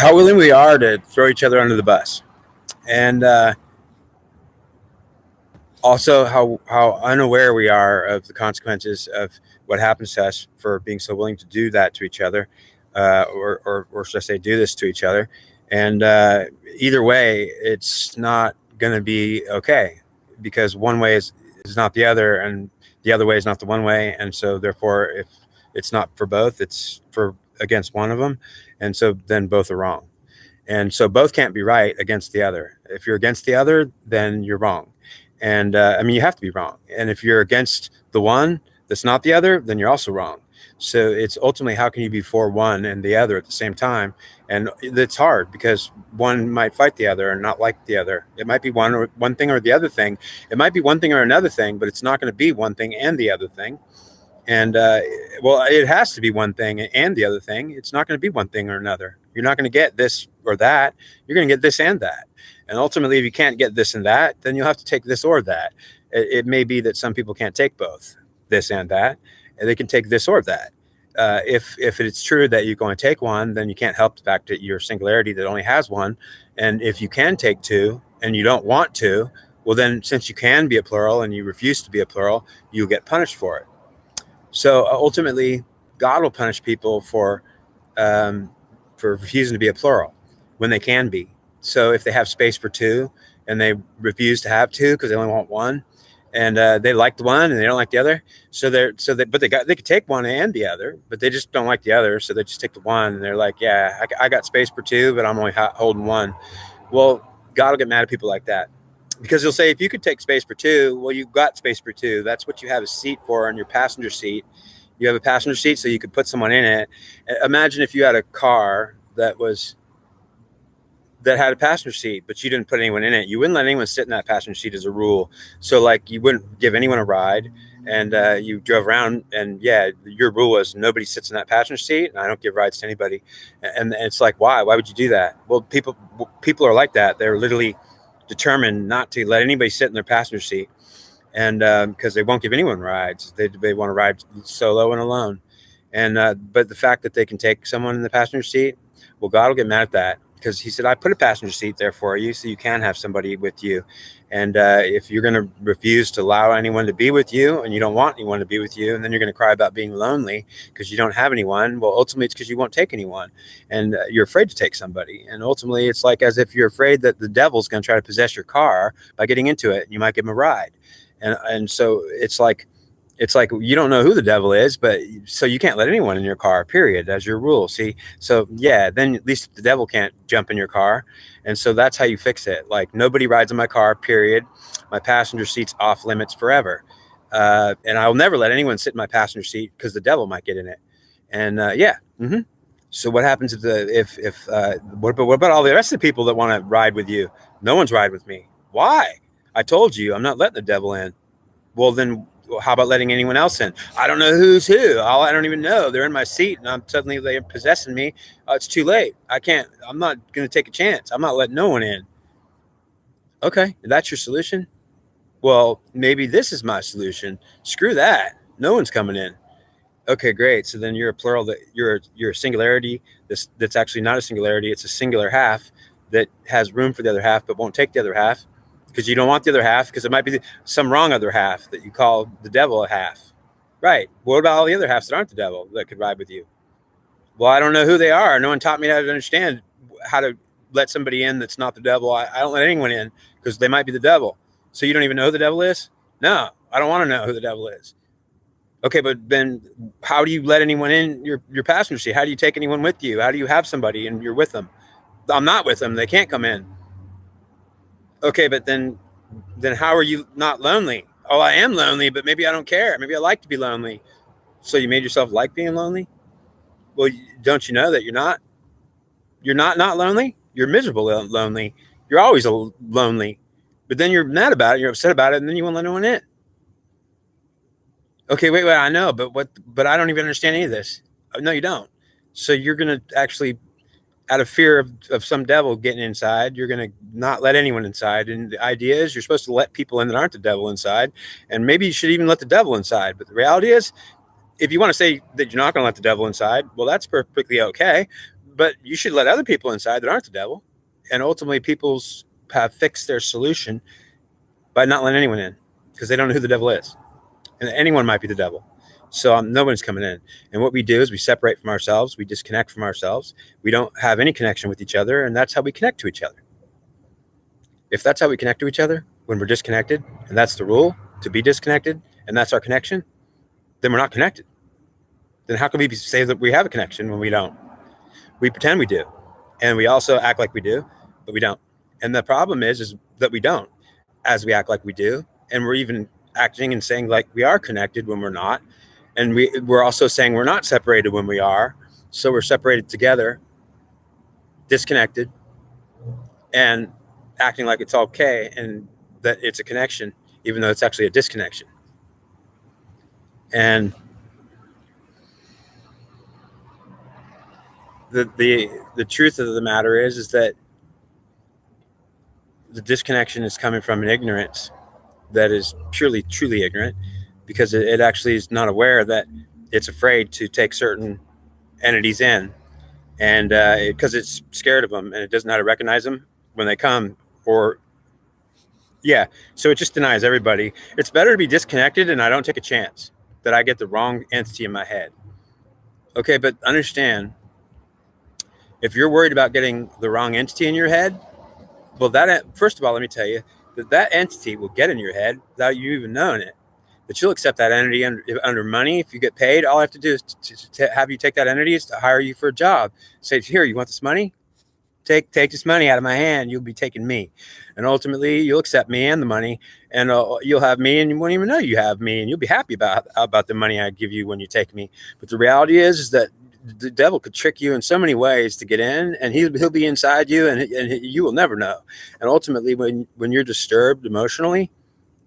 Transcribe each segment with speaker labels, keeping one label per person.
Speaker 1: how willing we are to throw each other under the bus, and also how unaware we are of the consequences of what happens to us for being so willing to do that to each other, or should I say, do this to each other. And either way, it's not going to be okay because one way is not the other, and the other way is not the one way, and so therefore, if it's not for both, it's for against one of them, and so then both are wrong. And so both can't be right against the other. If you're against the other, then you're wrong. And I mean, you have to be wrong. And if you're against the one that's not the other, then you're also wrong. So it's ultimately, how can you be for one and the other at the same time? And it's hard because one might fight the other and not like the other. It might be one thing or the other thing. It might be one thing or another thing, but it's not going to be one thing and the other thing. And well, it has to be one thing and the other thing. It's not going to be one thing or another. You're not going to get this or that. You're going to get this and that. And ultimately, if you can't get this and that, then you'll have to take this or that. It may be that some people can't take both, this and that, and they can take this or that. If it's true that you're going to take one, then you can't help the fact that you're singularity that only has one. And if you can take two and you don't want to, well, then since you can be a plural and you refuse to be a plural, you'll get punished for it. So ultimately, God will punish people for refusing to be a plural when they can be. So if they have space for two and they refuse to have two because they only want one, and they like the one and they don't like the other, but they could take one and the other, but they just don't like the other, so they just take the one, and they're like, yeah, I got space for two, but I'm only holding one. Well, God will get mad at people like that. Because he'll say, if you could take space for two, well, you've got space for two. That's what you have a seat for on your passenger seat. You have a passenger seat so you could put someone in it. Imagine if you had a car that had a passenger seat, but you didn't put anyone in it. You wouldn't let anyone sit in that passenger seat as a rule. So like you wouldn't give anyone a ride, and you drove around, and yeah, your rule was nobody sits in that passenger seat, and I don't give rides to anybody. And it's like, why would you do that? Well, people are like that. They're literally determined not to let anybody sit in their passenger seat, and because they won't give anyone rides. They want to ride solo and alone. And but the fact that they can take someone in the passenger seat, well, God will get mad at that, because he said, I put a passenger seat there for you so you can have somebody with you. And if you're going to refuse to allow anyone to be with you, and you don't want anyone to be with you, and then you're going to cry about being lonely because you don't have anyone, well, ultimately it's because you won't take anyone, and you're afraid to take somebody. And ultimately it's like as if you're afraid that the devil's going to try to possess your car by getting into it, and you might give him a ride. And so it's like you don't know who the devil is, but so you can't let anyone in your car, period, as your rule. See, so yeah, then at least the devil can't jump in your car. And so that's how you fix it. Like, nobody rides in my car, period. My passenger seat's off limits forever. And I will never let anyone sit in my passenger seat because the devil might get in it. And yeah. Mm-hmm. So what happens what about all the rest of the people that want to ride with you? No one's riding with me. Why? I told you, I'm not letting the devil in. Well, then how about letting anyone else in? I don't know who's who. I don't even know. They're in my seat, and they're possessing me. It's too late. I'm not going to take a chance. I'm not letting no one in. Okay, that's your solution? Well, maybe this is my solution. Screw that. No one's coming in. Okay, great. So then you're a plural, that you're a singularity that's actually not a singularity. It's a singular half that has room for the other half, but won't take the other half. Because you don't want the other half, because it might be some wrong other half that you call the devil a half. Right. What about all the other halves that aren't the devil that could ride with you? Well, I don't know who they are. No one taught me how to understand how to let somebody in that's not the devil. I don't let anyone in because they might be the devil. So you don't even know who the devil is? No, I don't want to know who the devil is. Okay, but then how do you let anyone in your passenger seat? How do you take anyone with you? How do you have somebody and you're with them? I'm not with them. They can't come in. Okay, but then how are you not lonely? Oh, I am lonely, but maybe I don't care. Maybe I like to be lonely. So you made yourself like being lonely? Well, don't you know that you're not lonely? You're miserable lonely. You're always lonely. But then you're mad about it, you're upset about it, and then you won't let anyone in. Okay, wait, I know, but I don't even understand any of this. No, you don't. So you're going to actually, out of fear of some devil getting inside, you're going to not let anyone inside. And the idea is you're supposed to let people in that aren't the devil inside. And maybe you should even let the devil inside. But the reality is, if you want to say that you're not going to let the devil inside, well, that's perfectly okay. But you should let other people inside that aren't the devil. And ultimately, people have fixed their solution by not letting anyone in because they don't know who the devil is. And anyone might be the devil. So no one's coming in. And what we do is we separate from ourselves. We disconnect from ourselves. We don't have any connection with each other. And that's how we connect to each other. If that's how we connect to each other, when we're disconnected, and that's the rule, to be disconnected, and that's our connection, then we're not connected. Then how can we say that we have a connection when we don't? We pretend we do. And we also act like we do, but we don't. And the problem is that we don't, as we act like we do. And we're even acting and saying like we are connected when we're not. And we're also saying we're not separated when we are. So we're separated together, disconnected, and acting like it's okay and that it's a connection, even though it's actually a disconnection. And the truth of the matter is that the disconnection is coming from an ignorance that is purely, truly ignorant, because it actually is not aware that it's afraid to take certain entities in, and because it's scared of them and it doesn't know how to recognize them when they come. So it just denies everybody. It's better to be disconnected and I don't take a chance that I get the wrong entity in my head. Okay, but understand, if you're worried about getting the wrong entity in your head, well, first of all, let me tell you that entity will get in your head without you even knowing it. That you'll accept that entity under money. If you get paid, all I have to do is to have you take that entity is to hire you for a job. Say, here, you want this money? Take this money out of my hand. You'll be taking me. And ultimately, you'll accept me and the money. And you'll have me and you won't even know you have me. And you'll be happy about the money I give you when you take me. But the reality is that the devil could trick you in so many ways to get in. And he'll be inside you and you will never know. And ultimately, when you're disturbed emotionally,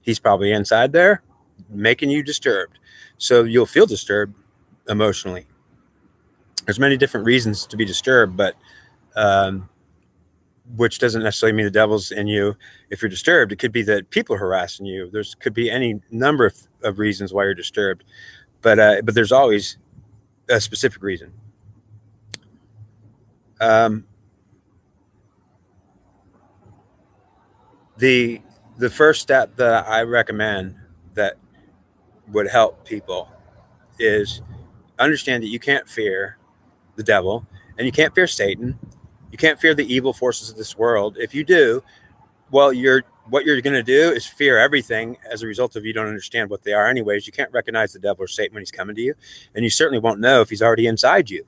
Speaker 1: he's probably inside there, making you disturbed. So you'll feel disturbed emotionally. There's many different reasons to be disturbed, but which doesn't necessarily mean the devil's in you. If you're disturbed, it could be that people are harassing you. Could be any number of reasons why you're disturbed, but there's always a specific reason. The first step that I recommend that would help people is understand that you can't fear the devil and you can't fear Satan. You can't fear the evil forces of this world. If you do, well, what you're going to do is fear everything as a result of you don't understand what they are anyways. You can't recognize the devil or Satan when he's coming to you, and you certainly won't know if he's already inside you.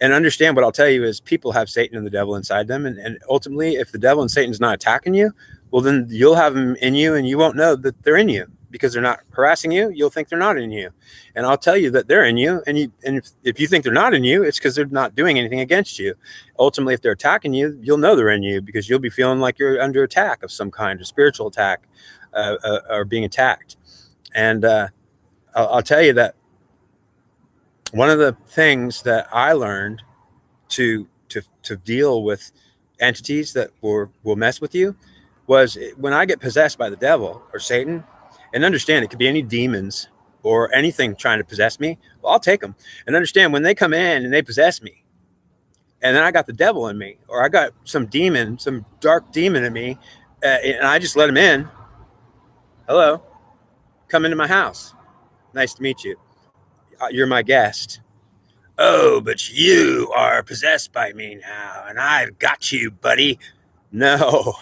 Speaker 1: And understand what I'll tell you is people have Satan and the devil inside them, and ultimately, if the devil and Satan's not attacking you, well, then you'll have them in you, and you won't know that they're in you. Because they're not harassing you, you'll think they're not in you. And I'll tell you that they're in you. And if you think they're not in you, it's because they're not doing anything against you. Ultimately, if they're attacking you, you'll know they're in you because you'll be feeling like you're under attack of some kind, a spiritual attack, or being attacked. And I'll tell you that one of the things that I learned to deal with entities that will mess with you was when I get possessed by the devil or Satan. And understand, it could be any demons or anything trying to possess me. Well, I'll take them. And understand, when they come in and they possess me, and then I got the devil in me, or I got some demon, some dark demon in me, and I just let him in. Hello, come into my house. Nice to meet you. You're my guest. Oh, but you are possessed by me now, and I've got you, buddy. No,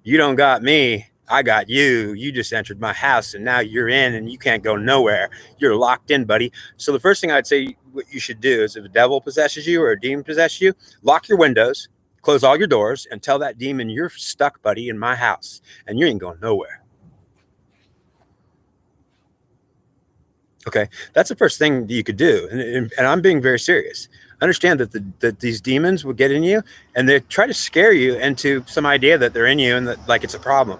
Speaker 1: you don't got me. I got you. You just entered my house and now you're in and you can't go nowhere. You're locked in, buddy. So the first thing I'd say what you should do is if a devil possesses you or a demon possesses you, lock your windows, close all your doors, and tell that demon you're stuck, buddy, in my house and you ain't going nowhere. Okay, that's the first thing that you could do. And I'm being very serious. Understand that these demons will get in you and they try to scare you into some idea that they're in you and that like it's a problem.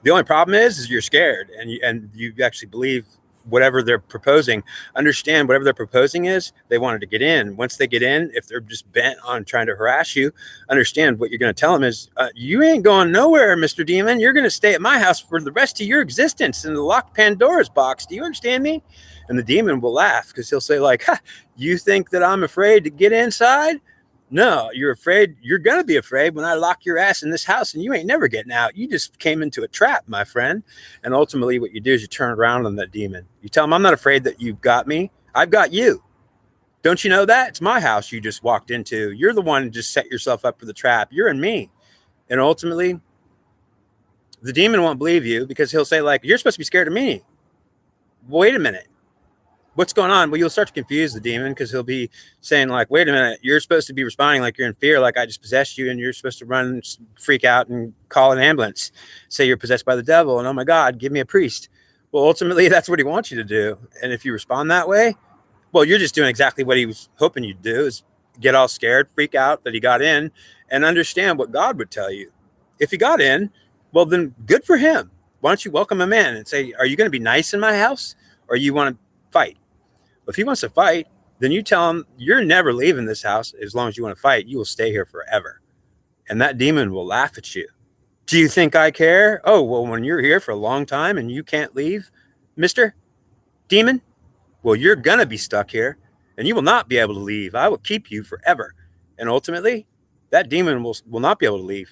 Speaker 1: The only problem is you're scared and you actually believe whatever they're proposing. Understand whatever they're proposing is they wanted to get in. Once they get in, if they're just bent on trying to harass you, understand what you're going to tell them is, you ain't going nowhere, Mr. Demon. You're going to stay at my house for the rest of your existence in the locked Pandora's box. Do you understand me? And the demon will laugh because he'll say like, you think that I'm afraid to get inside? No, you're afraid. You're going to be afraid when I lock your ass in this house and you ain't never getting out. You just came into a trap, my friend. And ultimately what you do is you turn around on that demon. You tell him, I'm not afraid that you've got me. I've got you. Don't you know that? It's my house you just walked into. You're the one who just set yourself up for the trap. You're in me. And ultimately, the demon won't believe you because he'll say like, you're supposed to be scared of me. Wait a minute. What's going on? Well, you'll start to confuse the demon because he'll be saying like, wait a minute, you're supposed to be responding like you're in fear, like I just possessed you, and you're supposed to run, freak out and call an ambulance, say you're possessed by the devil, and oh my God, give me a priest. Well, ultimately, that's what he wants you to do. And if you respond that way, well, you're just doing exactly what he was hoping you'd do, is get all scared, freak out that he got in, and understand what God would tell you. If he got in, well, then good for him. Why don't you welcome him in and say, are you going to be nice in my house, or you want to fight? If he wants to fight, then you tell him you're never leaving this house. As long as you want to fight, you will stay here forever. And that demon will laugh at you. Do you think I care? Oh, well, when you're here for a long time and you can't leave, Mr. Demon, well, you're going to be stuck here and you will not be able to leave. I will keep you forever. And ultimately, that demon will not be able to leave.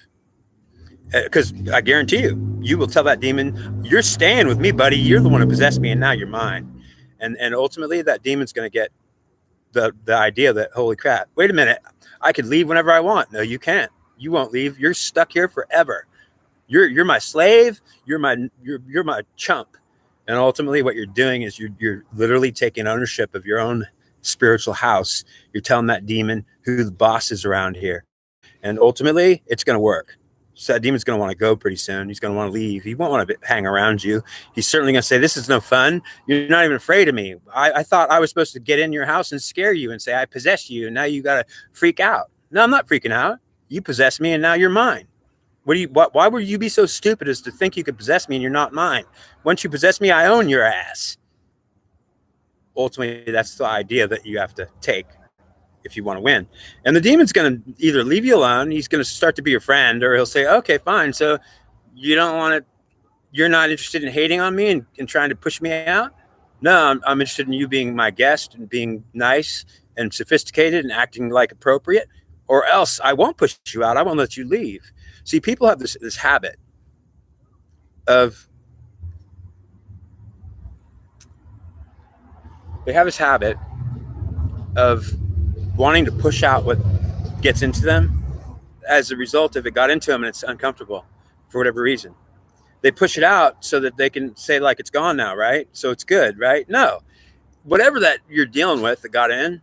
Speaker 1: Because I guarantee you, you will tell that demon, you're staying with me, buddy. You're the one who possessed me and now you're mine. And ultimately, that demon's going to get the idea that, holy crap, wait a minute, I could leave whenever I want. No, you can't. You won't leave. You're stuck here forever. You're my slave. You're my chump. And ultimately, what you're doing is you're literally taking ownership of your own spiritual house. You're telling that demon who the boss is around here. And ultimately, it's going to work. So that demon's going to want to go pretty soon. He's going to want to leave. He won't want to hang around you. He's certainly going to say, this is no fun. You're not even afraid of me. I thought I was supposed to get in your house and scare you and say, I possessed you. And now you got to freak out. No, I'm not freaking out. You possessed me and now you're mine. Why would you be so stupid as to think you could possess me and you're not mine? Once you possess me, I own your ass. Ultimately, that's the idea that you have to take if you want to win. And the demon's going to either leave you alone, he's going to start to be your friend, or he'll say, okay, fine. So you're not interested in hating on me and trying to push me out? No, I'm interested in you being my guest and being nice and sophisticated and acting like appropriate, or else I won't push you out. I won't let you leave. See, people have this habit of, wanting to push out what gets into them. As a result, if it got into them and it's uncomfortable for whatever reason, they push it out so that they can say like it's gone now, right? So it's good, right? No, whatever that you're dealing with that got in,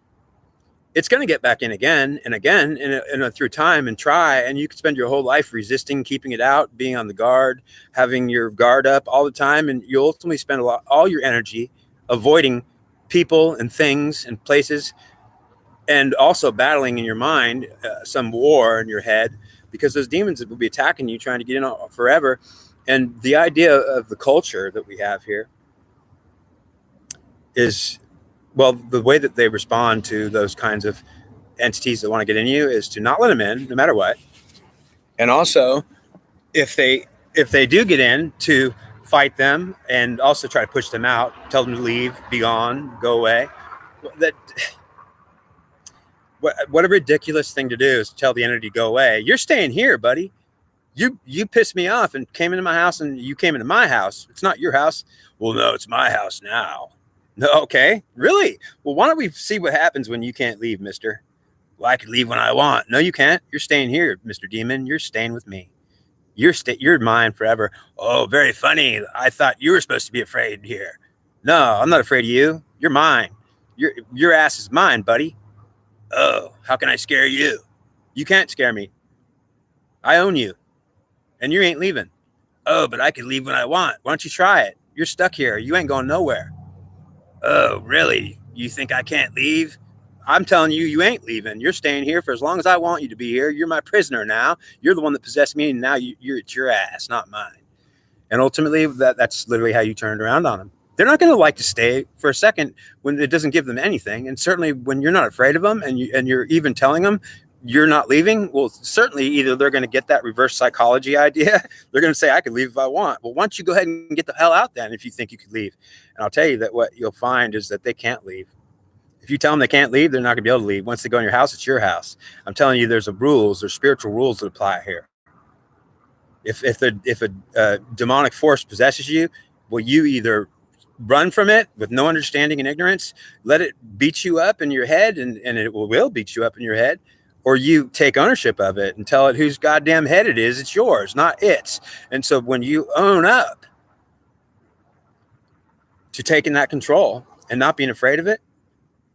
Speaker 1: it's going to get back in again and again and through time and try. And you could spend your whole life resisting, keeping it out, being on the guard, having your guard up all the time. And you ultimately spend all your energy avoiding people and things and places, and also battling in your mind some war in your head, because those demons will be attacking you, trying to get in forever. And the idea of the culture that we have here is, well, the way that they respond to those kinds of entities that want to get in you is to not let them in no matter what. And also, if they do get in, to fight them and also try to push them out, tell them to leave, be gone, go away. What a ridiculous thing to do is to tell the entity to go away. You're staying here, buddy. You pissed me off and came into my house, and you came into my house. It's not your house. Well, no, it's my house now. No, okay, really? Well, why don't we see what happens when you can't leave, mister? Well, I could leave when I want. No, you can't. You're staying here, Mr. Demon. You're staying with me. You're mine forever. Oh, very funny. I thought you were supposed to be afraid here. No, I'm not afraid of you. You're mine. Your ass is mine, buddy. Oh, how can I scare you? You can't scare me. I own you. And you ain't leaving. Oh, but I can leave when I want. Why don't you try it? You're stuck here. You ain't going nowhere. Oh, really? You think I can't leave? I'm telling you, you ain't leaving. You're staying here for as long as I want you to be here. You're my prisoner now. You're the one that possessed me, and now it's your ass, not mine. And ultimately, that's literally how you turned around on them. they're not going to like to stay for a second when it doesn't give them anything. And certainly when you're not afraid of them and you're even telling them you're not leaving, well, certainly either they're going to get that reverse psychology idea. They're going to say, I could leave if I want. Well, why don't you go ahead and get the hell out then if you think you could leave? And I'll tell you that what you'll find is that they can't leave. If you tell them they can't leave, they're not going to be able to leave. Once they go in your house, it's your house. I'm telling you, there's spiritual rules that apply here. If a demonic force possesses you, will you either run from it with no understanding and ignorance, let it beat you up in your head, and it will beat you up in your head, or you take ownership of it and tell it whose goddamn head it is, it's yours, not its. And so when you own up to taking that control and not being afraid of it,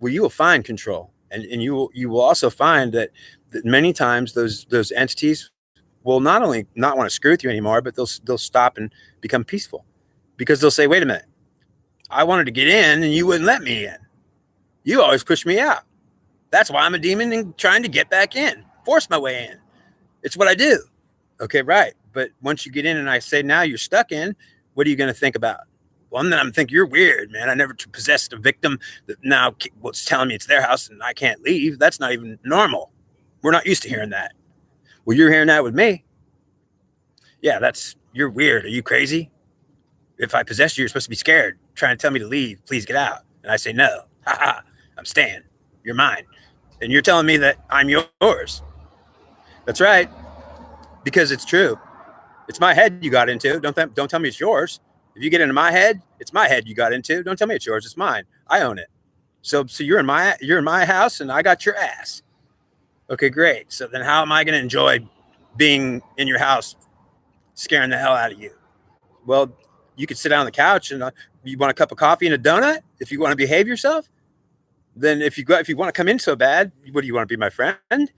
Speaker 1: well, you will find control. And you will also find that many times those entities will not only not want to screw with you anymore, but they'll stop and become peaceful, because they'll say, wait a minute, I wanted to get in and you wouldn't let me in. You always push me out. That's why I'm a demon and trying to get back in, force my way in. It's what I do. Okay, right. But once you get in and I say, now you're stuck in, what are you going to think about? Well, then I'm thinking, you're weird, man. I never possessed a victim that now was telling me it's their house and I can't leave. That's not even normal. We're not used to hearing that. Well, you're hearing that with me. Yeah, you're weird. Are you crazy? If I possess you, you're supposed to be scared, trying to tell me to leave. Please get out. And I say, no. Ha ha. I'm staying. You're mine. And you're telling me that I'm yours. That's right. Because it's true. It's my head you got into. Don't tell me it's yours. If you get into my head, it's my head you got into. Don't tell me it's yours. It's mine. I own it. So you're in my house and I got your ass. Okay, great. So then how am I going to enjoy being in your house, scaring the hell out of you? Well, you could sit down on the couch and you want a cup of coffee and a donut if you want to behave yourself. Then if you want to come in so bad, what do you want to be, my friend?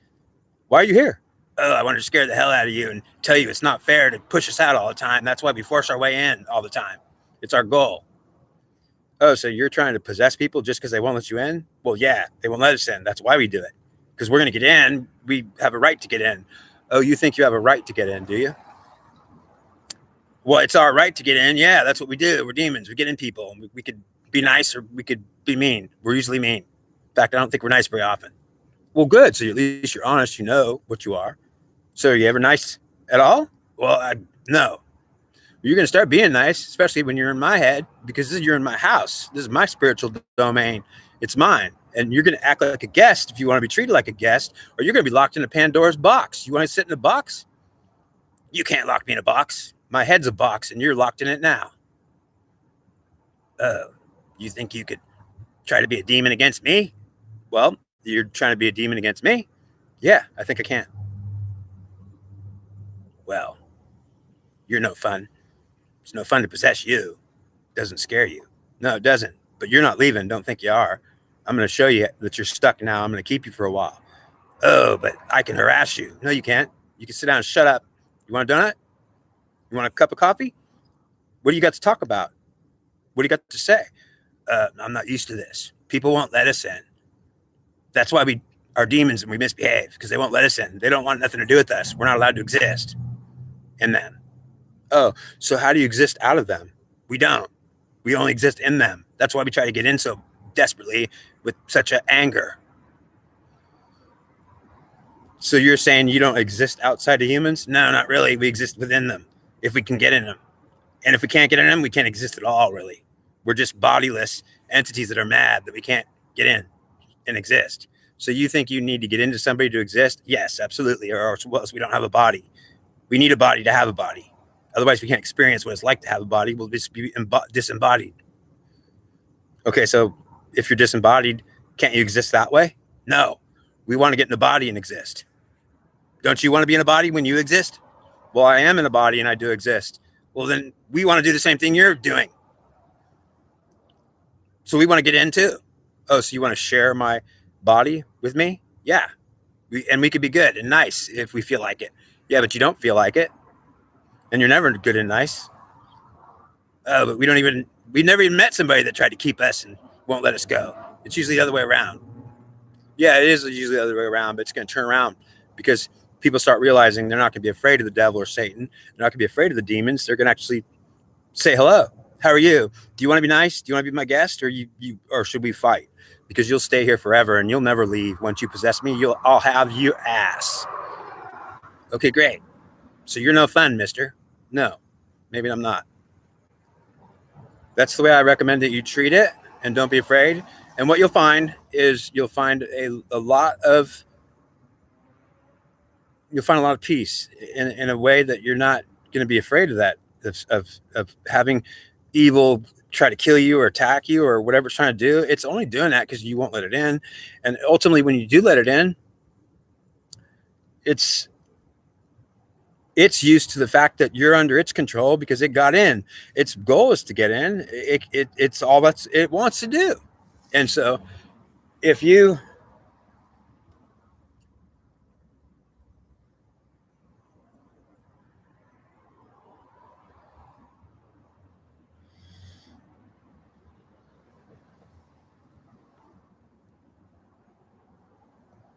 Speaker 1: Why are you here? Oh, I wanted to scare the hell out of you and tell you it's not fair to push us out all the time. That's why we force our way in all the time. It's our goal. Oh, so you're trying to possess people just because they won't let you in? Well, yeah, they won't let us in. That's why we do it. Because we're going to get in. We have a right to get in. Oh, you think you have a right to get in, do you? Well, it's our right to get in. Yeah, that's what we do. We're demons. We get in people. We could be nice or we could be mean. We're usually mean. In fact, I don't think we're nice very often. Well, good. So at least you're honest. You know what you are. So are you ever nice at all? Well, no. You're going to start being nice, especially when you're in my head, because you're in my house. This is my spiritual domain. It's mine. And you're going to act like a guest if you want to be treated like a guest, or you're going to be locked in a Pandora's box. You want to sit in a box? You can't lock me in a box. My head's a box, and you're locked in it now. Oh, you think you could try to be a demon against me? Well, you're trying to be a demon against me? Yeah, I think I can. Well, you're no fun. It's no fun to possess you. It doesn't scare you. No, it doesn't. But you're not leaving. Don't think you are. I'm going to show you that you're stuck now. I'm going to keep you for a while. Oh, but I can harass you. No, you can't. You can sit down and shut up. You want a donut? You want a cup of coffee? What do you got to talk about? What do you got to say? I'm not used to this. People won't let us in. That's why we are demons and we misbehave, because they won't let us in. They don't want nothing to do with us. We're not allowed to exist in them. Oh, so how do you exist out of them? We don't. We only exist in them. That's why we try to get in so desperately with such an anger. So you're saying you don't exist outside of humans? No, not really. We exist within them if we can get in them. And if we can't get in them, we can't exist at all, really. We're just bodiless entities that are mad that we can't get in and exist. So you think you need to get into somebody to exist? Yes, absolutely. Or else we don't have a body. We need a body to have a body. Otherwise, we can't experience what it's like to have a body. We'll just be disembodied. Okay, so if you're disembodied, can't you exist that way? No. We want to get in a body and exist. Don't you want to be in a body when you exist? Well, I am in a body and I do exist. Well, then we want to do the same thing you're doing. So we want to get in too. Oh, so you want to share my body with me? Yeah. We could be good and nice if we feel like it. Yeah, but you don't feel like it. And you're never good and nice. But we've never even met somebody that tried to keep us and won't let us go. It's usually the other way around. Yeah, it is usually the other way around, but it's going to turn around because people start realizing they're not going to be afraid of the devil or Satan. They're not going to be afraid of the demons. They're going to actually say hello. How are you? Do you want to be nice? Do you want to be my guest, or should we fight? Because you'll stay here forever and you'll never leave. Once you possess me, I'll have your ass. Okay, great. So you're no fun, mister. No, maybe I'm not. That's the way I recommend that you treat it, and don't be afraid. And what you'll find is a lot of peace in a way that you're not going to be afraid of that of having evil try to kill you or attack you or whatever it's trying to do. It's only doing that because you won't let it in. And ultimately, when you do let it in, it's used to the fact that you're under its control because it got in. Its goal is to get in. It's all that it wants to do. And so if you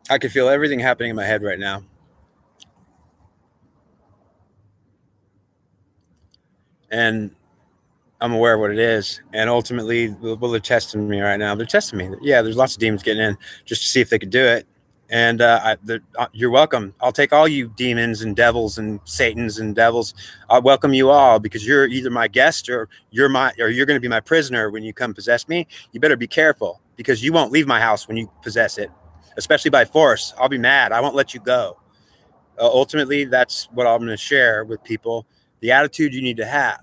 Speaker 1: I could feel everything happening in my head right now. And I'm aware of what it is. And ultimately, they're testing me right now. They're testing me. Yeah, there's lots of demons getting in just to see if they could do it. And you're welcome. I'll take all you demons and devils and Satans and devils. I'll welcome you all because you're either my guest or you're going to be my prisoner when you come possess me. You better be careful because you won't leave my house when you possess it, especially by force. I'll be mad. I won't let you go. Ultimately, that's what I'm going to share with people. The attitude you need to have.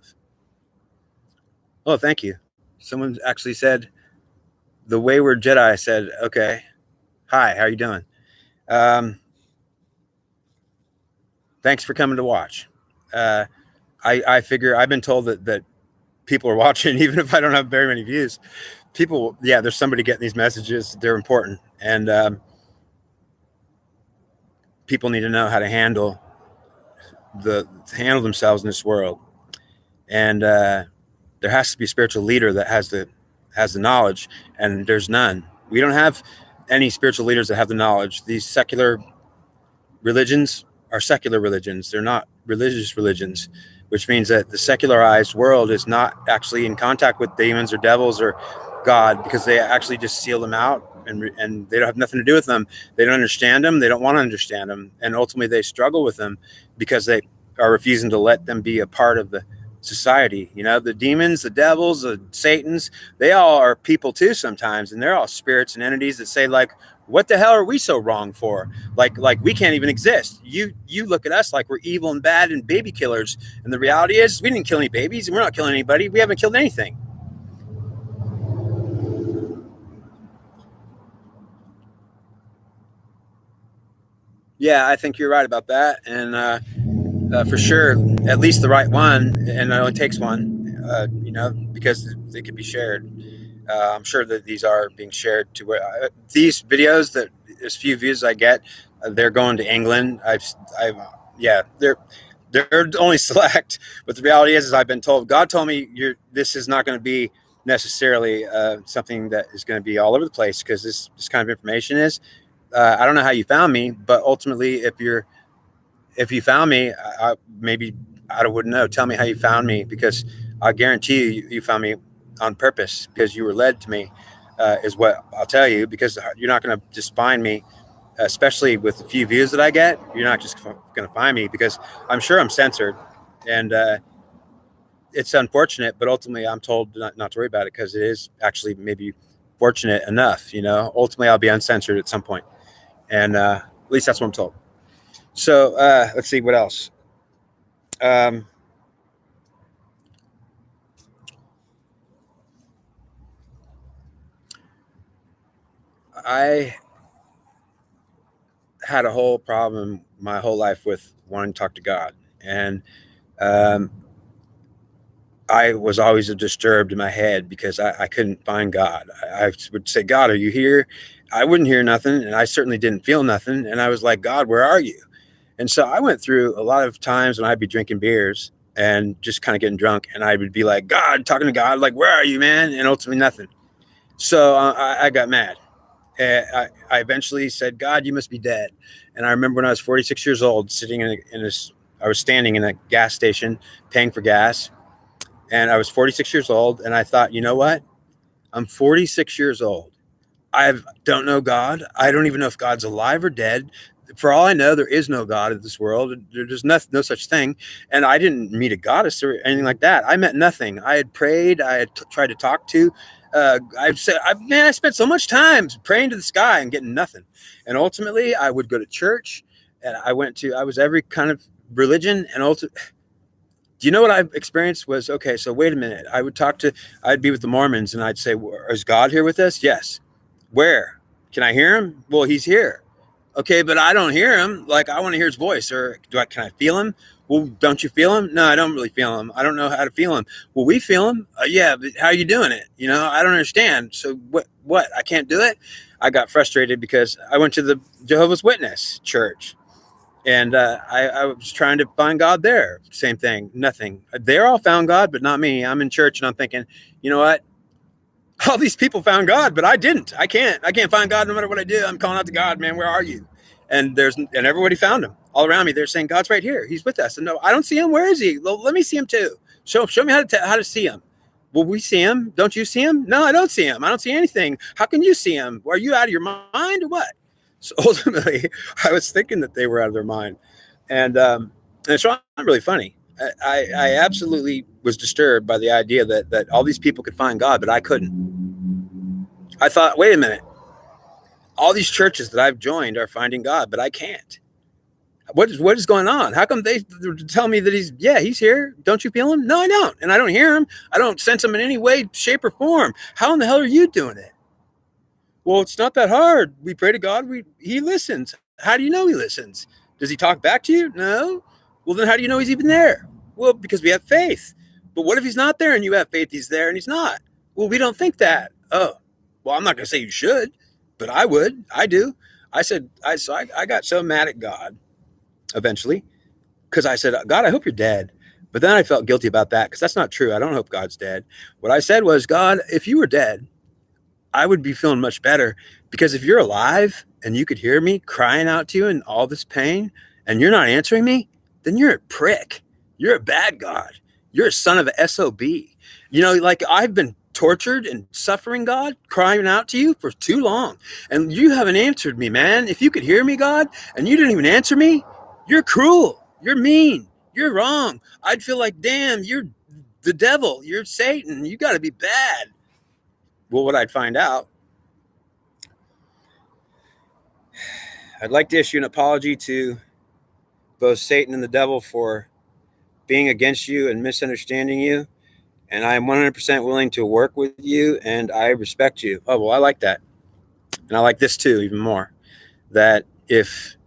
Speaker 1: Oh, thank you. Someone actually said, the Wayward Jedi said, okay, hi, how are you doing? Thanks for coming to watch. I figure I've been told that people are watching, even if I don't have very many views. People, yeah, there's somebody getting these messages. They're important. And people need to know how to handle themselves in this world. And there has to be a spiritual leader that has the knowledge, and there's none. We don't have any spiritual leaders that have the knowledge. These secular religions are secular religions. They're not religious religions, which means that the secularized world is not actually in contact with demons or devils or God, because they actually just seal them out and they don't have nothing to do with them. They don't understand them. They don't want to understand them. And ultimately they struggle with them because they are refusing to let them be a part of the society. You know, the demons, the devils, the Satans, they all are people too sometimes. And they're all spirits and entities that say, like, what the hell are we so wrong for? Like we can't even exist. You look at us like we're evil and bad and baby killers. And the reality is we didn't kill any babies and we're not killing anybody. We haven't killed anything. Yeah, I think you're right about that. And for sure, at least the right one. And it only takes one, because they could be shared. I'm sure that these are being shared to where these videos, that as few views I get, they're going to England. Yeah, they're only select, but the reality is I've been told, God told me this is not going to be necessarily something that is going to be all over the place, because this kind of information is. I don't know how you found me, but ultimately, if you found me, maybe I wouldn't know. Tell me how you found me, because I guarantee you found me on purpose, because you were led to me, is what I'll tell you, because you're not going to just find me, especially with the few views that I get. You're not just going to find me, because I'm sure I'm censored, and it's unfortunate, but ultimately I'm told not to worry about it, because it is actually maybe fortunate enough. Ultimately I'll be uncensored at some point, and at least that's what I'm told. So let's see what else. I had a whole problem my whole life with wanting to talk to God, and I was always disturbed in my head because I couldn't find God. I would say, God, are you here? I wouldn't hear nothing, and I certainly didn't feel nothing. And I was like, God, where are you? And so I went through a lot of times when I'd be drinking beers and just kind of getting drunk, and I would be like, God, talking to God, like, where are you, man? And ultimately nothing. So I got mad. I eventually said, God, you must be dead. And I remember when I was 46 years old, sitting I was standing in a gas station, paying for gas. And I was 46 years old, and I thought, you know what? I'm 46 years old. I don't know God. I don't even know if God's alive or dead. For all I know, there is no God in this world. There's no such thing. And I didn't meet a goddess or anything like that. I met nothing. I had prayed. I had tried to talk to. I've said, I spent so much time praying to the sky and getting nothing. And ultimately, I would go to church, and I was every kind of religion. And ultimately, do you know what I've experienced was, okay, so wait a minute. I'd be with the Mormons, and I'd say, is God here with us? Yes. Where? Can I hear him? Well, he's here. Okay, but I don't hear him. Like, I want to hear his voice. Or can I feel him? Well, don't you feel him? No, I don't really feel him. I don't know how to feel him. Well, we feel him. Yeah, but how are you doing it? I don't understand. So what? I can't do it? I got frustrated because I went to the Jehovah's Witness church. And I was trying to find God there. Same thing, nothing. They're all found God, but not me. I'm in church, and I'm thinking, you know what? All these people found God, but I didn't. I can't find God no matter what I do. I'm calling out to God, man, where are you? And everybody found him all around me. They're saying, God's right here. He's with us. And no, I don't see him. Where is he? Well, let me see him too. Show me how to see him. Well, we see him. Don't you see him? No, I don't see him. I don't see anything. How can you see him? Are you out of your mind or what? So ultimately, I was thinking that they were out of their mind. And it's not really funny. I absolutely was disturbed by the idea that all these people could find God, but I couldn't. I thought, wait a minute. All these churches that I've joined are finding God, but I can't. What is going on? How come they tell me that he's here? Don't you feel him? No, I don't. And I don't hear him. I don't sense him in any way, shape, or form. How in the hell are you doing it? Well, it's not that hard. We pray to God. He listens. How do you know he listens? Does he talk back to you? No. Well, then how do you know he's even there? Well, because we have faith. But what if he's not there and you have faith he's there and he's not? Well, we don't think that. Oh, well, I'm not going to say you should, but I would. I do. I got so mad at God eventually because I said, God, I hope you're dead. But then I felt guilty about that because that's not true. I don't hope God's dead. What I said was, God, if you were dead, I would be feeling much better, because if you're alive and you could hear me crying out to you in all this pain and you're not answering me, then you're a prick. You're a bad God. You're a son of a SOB. Like, I've been tortured and suffering, God, crying out to you for too long. And you haven't answered me, man. If you could hear me, God, and you didn't even answer me, you're cruel. You're mean. You're wrong. I'd feel like, damn, you're the devil. You're Satan. You got to be bad. Well, what I'd find out, I'd like to issue an apology to both Satan and the devil for being against you and misunderstanding you. And I am 100% willing to work with you, and I respect you. Oh, well, I like that. And I like this too, even more, that if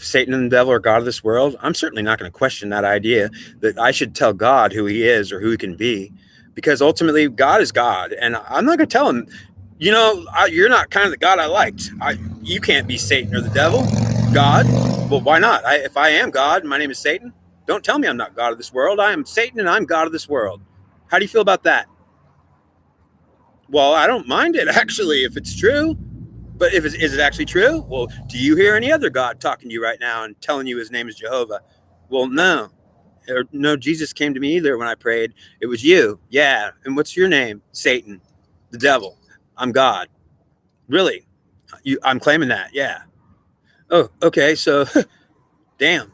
Speaker 1: Satan and the devil are God of this world, I'm certainly not going to question that idea that I should tell God who he is or who he can be. Because ultimately, God is God, and I'm not going to tell him, you're not kind of the God I liked. You can't be Satan or the devil. God, well, why not? If I am God, my name is Satan, don't tell me I'm not God of this world. I am Satan, and I'm God of this world. How do you feel about that? Well, I don't mind it, actually, if it's true. But is it actually true? Well, do you hear any other God talking to you right now and telling you his name is Jehovah? Well, no. No, Jesus came to me either when I prayed. It was you. Yeah. And what's your name? Satan, the devil. I'm God. Really? I'm claiming that. Yeah. Oh, okay. So, damn.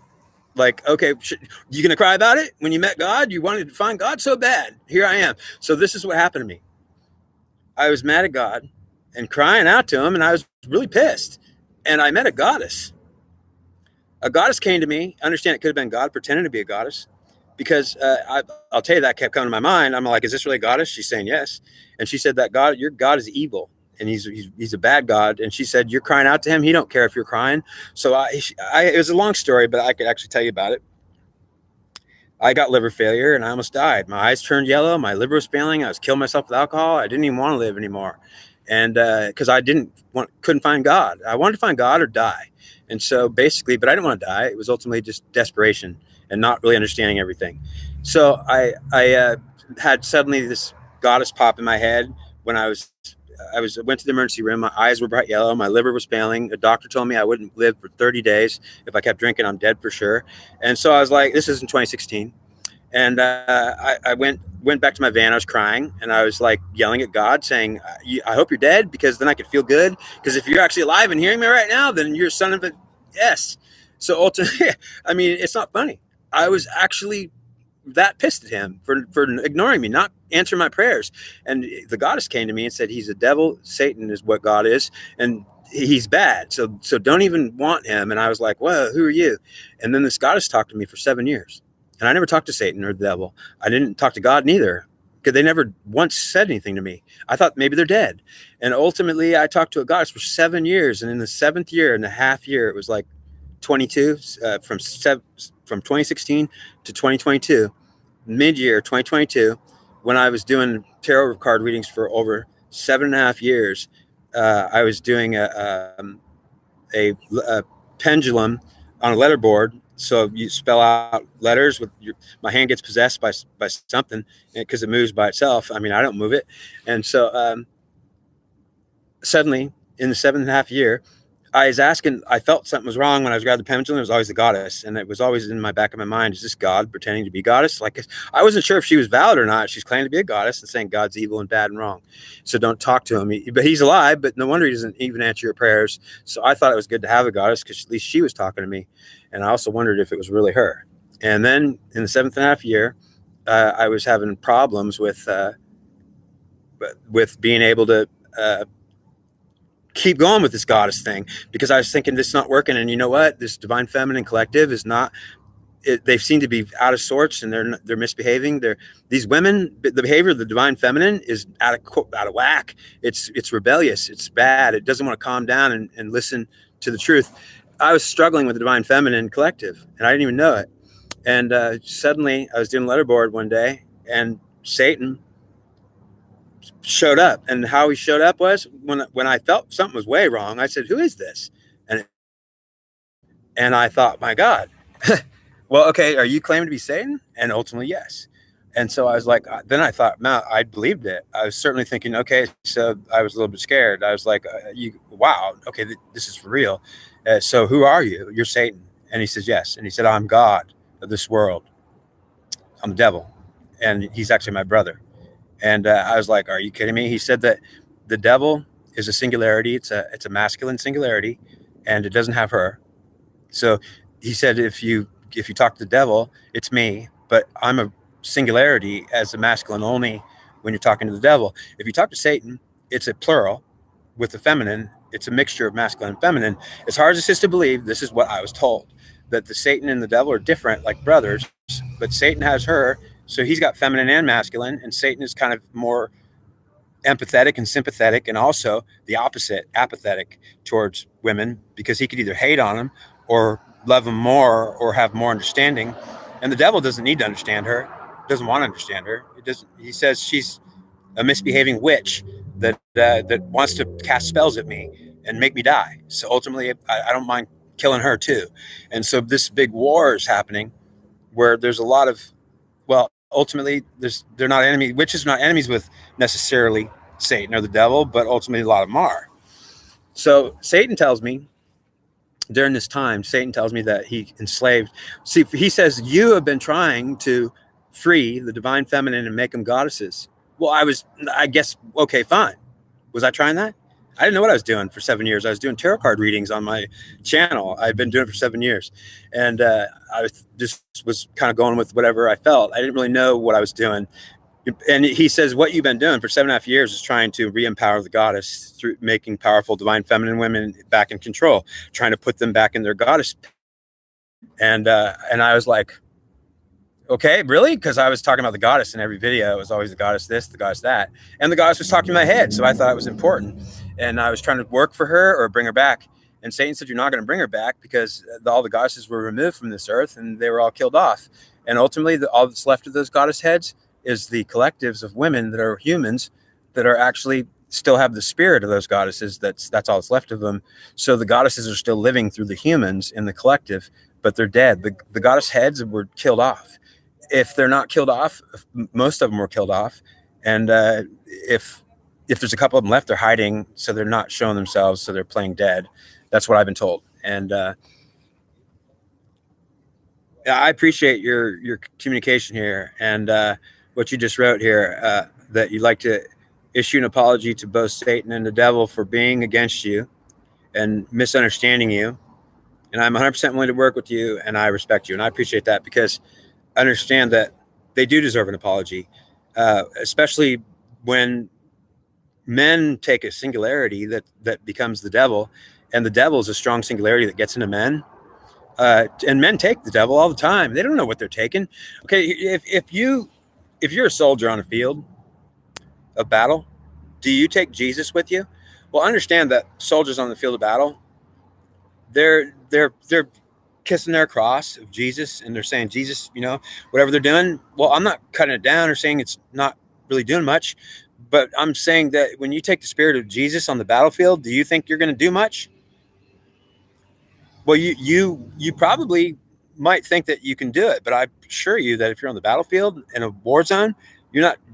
Speaker 1: Like, okay, you gonna cry about it? When you met God, you wanted to find God so bad. Here I am. So this is what happened to me. I was mad at God and crying out to him, and I was really pissed. And I met a goddess. A goddess came to me. I understand it could have been God pretending to be a goddess, because I'll tell you, that kept coming to my mind. I'm like, is this really a goddess? She's saying yes. And she said that your God is evil, and he's a bad God. And she said, you're crying out to him. He don't care if you're crying. So it was a long story, but I could actually tell you about it. I got liver failure and I almost died. My eyes turned yellow. My liver was failing. I was killing myself with alcohol. I didn't even want to live anymore. And because I couldn't find God. I wanted to find God or die. And so basically, but I didn't want to die. It was ultimately just desperation and not really understanding everything. So I had suddenly this goddess pop in my head when I went to the emergency room. My eyes were bright yellow. My liver was failing. The doctor told me I wouldn't live for 30 days. If I kept drinking, I'm dead for sure. And so I was like, this is in 2016. And I went back to my van. I was crying, and I was like yelling at God, saying, "I hope you're dead, because then I could feel good. Because if you're actually alive and hearing me right now, then you're a son of a yes." So ultimately, I mean, it's not funny. I was actually that pissed at him for ignoring me, not answering my prayers. And the goddess came to me and said, "He's a devil. Satan is what God is, and he's bad. So don't even want him." And I was like, "Whoa, who are you?" And then this goddess talked to me for 7 years. And I never talked to Satan or the devil. I didn't talk to God neither, because they never once said anything to me. I thought maybe they're dead. And ultimately, I talked to a goddess for 7 years. And in the seventh year and a half year, it was like 22, from 2016 to 2022, mid-year 2022, when I was doing tarot card readings for over 7.5 years. I was doing a pendulum on a letterboard. So you spell out letters with my hand gets possessed by something, because it moves by itself. I mean, I don't move it. And so suddenly, in the 7.5 year, I felt something was wrong when I was grabbing the pendulum. It was always the goddess. And it was always in my back of my mind, is this God pretending to be goddess? Like, I wasn't sure if she was valid or not. She's claiming to be a goddess and saying God's evil and bad and wrong. So don't talk to him. But he's alive, but no wonder he doesn't even answer your prayers. So I thought it was good to have a goddess, because at least she was talking to me. And I also wondered if it was really her. And then in the 7.5 year, I was having problems with being able to keep going with this goddess thing, because I was thinking this is not working. And you know what? This Divine Feminine Collective is not. They seem to be out of sorts, and they're misbehaving. These women, the behavior of the Divine Feminine is out of whack. It's rebellious. It's bad. It doesn't want to calm down and listen to the truth. I was struggling with the Divine Feminine Collective, and I didn't even know it. And suddenly, I was doing letterboard one day, and Satan showed up. And how he showed up was when I felt something was way wrong. I said, "Who is this?" And I thought, my God. Well, okay, are you claiming to be Satan? And ultimately, yes. And so I was like, then I thought, man, I believed it. I was certainly thinking, okay, so I was a little bit scared. I was like, wow, okay, this is for real. So who are you? You're Satan. And he says, yes. And he said, I'm God of this world. I'm the devil. And he's actually my brother. And I was like, are you kidding me? He said that the devil is a singularity. It's a masculine singularity, and it doesn't have her. So he said, if you talk to the devil, it's me, but I'm a singularity as a masculine only when you're talking to the devil. If you talk to Satan, it's a plural with the feminine. It's a mixture of masculine and feminine. As hard as this is to believe, this is what I was told, that the Satan and the devil are different, like brothers, but Satan has her. So he's got feminine and masculine, and Satan is kind of more empathetic and sympathetic, and also the opposite, apathetic towards women, because he could either hate on them or love them more or have more understanding. And the devil doesn't need to understand her, doesn't want to understand her. He says she's a misbehaving witch that wants to cast spells at me and make me die. So ultimately, I don't mind killing her too. And so this big war is happening, where there's a lot of, well, ultimately they're not enemies. Witches are not enemies with necessarily Satan or the devil, but ultimately a lot of them are. So Satan tells me, during this time, Satan tells me that he enslaved. See, he says, you have been trying to free the Divine Feminine and make them goddesses. Well, I guess, okay, fine. Was I trying that? I didn't know what I was doing for 7 years. I was doing tarot card readings on my channel. I've been doing it for 7 years. And I just was kind of going with whatever I felt. I didn't really know what I was doing. And he says, what you've been doing for 7.5 years is trying to re-empower the goddess through making powerful Divine Feminine women back in control, trying to put them back in their goddess. And I was like, okay, really? Because I was talking about the goddess in every video. It was always the goddess this, the goddess that. And the goddess was talking in my head. So I thought it was important. And I was trying to work for her or bring her back. And Satan said, you're not going to bring her back, because all the goddesses were removed from this earth and they were all killed off. And ultimately, all that's left of those goddess heads is the collectives of women that are humans that are actually still have the spirit of those goddesses. That's all that's left of them. So the goddesses are still living through the humans in the collective, but they're dead. The goddess heads were killed off. If they're not killed off, most of them were killed off. And if there's a couple of them left, they're hiding, so they're not showing themselves, so they're playing dead. That's what I've been told. And Yeah, I appreciate your communication here and what you just wrote here. That you'd like to issue an apology to both Satan and the devil for being against you and misunderstanding you. And I'm 100% willing to work with you, and I respect you, and I appreciate that because I understand that they do deserve an apology, especially when men take a singularity that becomes the devil, and the devil is a strong singularity that gets into men. And men take the devil all the time. They don't know what they're taking. Okay, if you're a soldier on a field of battle, do you take Jesus with you? Well, understand that soldiers on the field of battle, they're kissing their cross of Jesus, and they're saying, Jesus, whatever they're doing. Well, I'm not cutting it down or saying it's not really doing much, but I'm saying that when you take the spirit of Jesus on the battlefield, do you think you're going to do much? Well, you probably might think that you can do it, but I assure you that if you're on the battlefield in a war zone,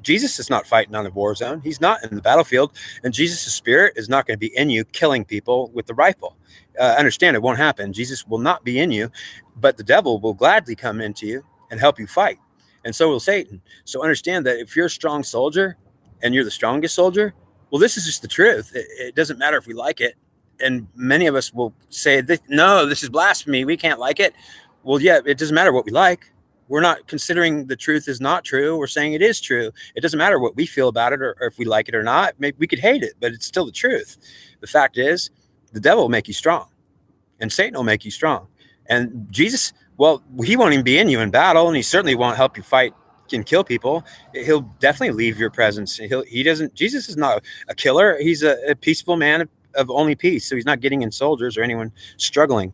Speaker 1: Jesus is not fighting on a war zone. He's not in the battlefield, and Jesus' spirit is not going to be in you killing people with the rifle. Understand, it won't happen. Jesus will not be in you, but the devil will gladly come into you and help you fight, and so will Satan. So understand that if you're a strong soldier and you're the strongest soldier, well, this is just the truth. It doesn't matter if we like it. And many of us will say, no, this is blasphemy. We can't like it. Well, yeah, it doesn't matter what we like. We're not considering the truth is not true. We're saying it is true. It doesn't matter what we feel about it or if we like it or not. Maybe we could hate it, but it's still the truth. The fact is, the devil will make you strong, and Satan will make you strong. And Jesus, well, he won't even be in you in battle, and he certainly won't help you fight and kill people. He'll definitely leave your presence. Jesus is not a killer. He's a peaceful man of only peace. So he's not getting in soldiers or anyone struggling.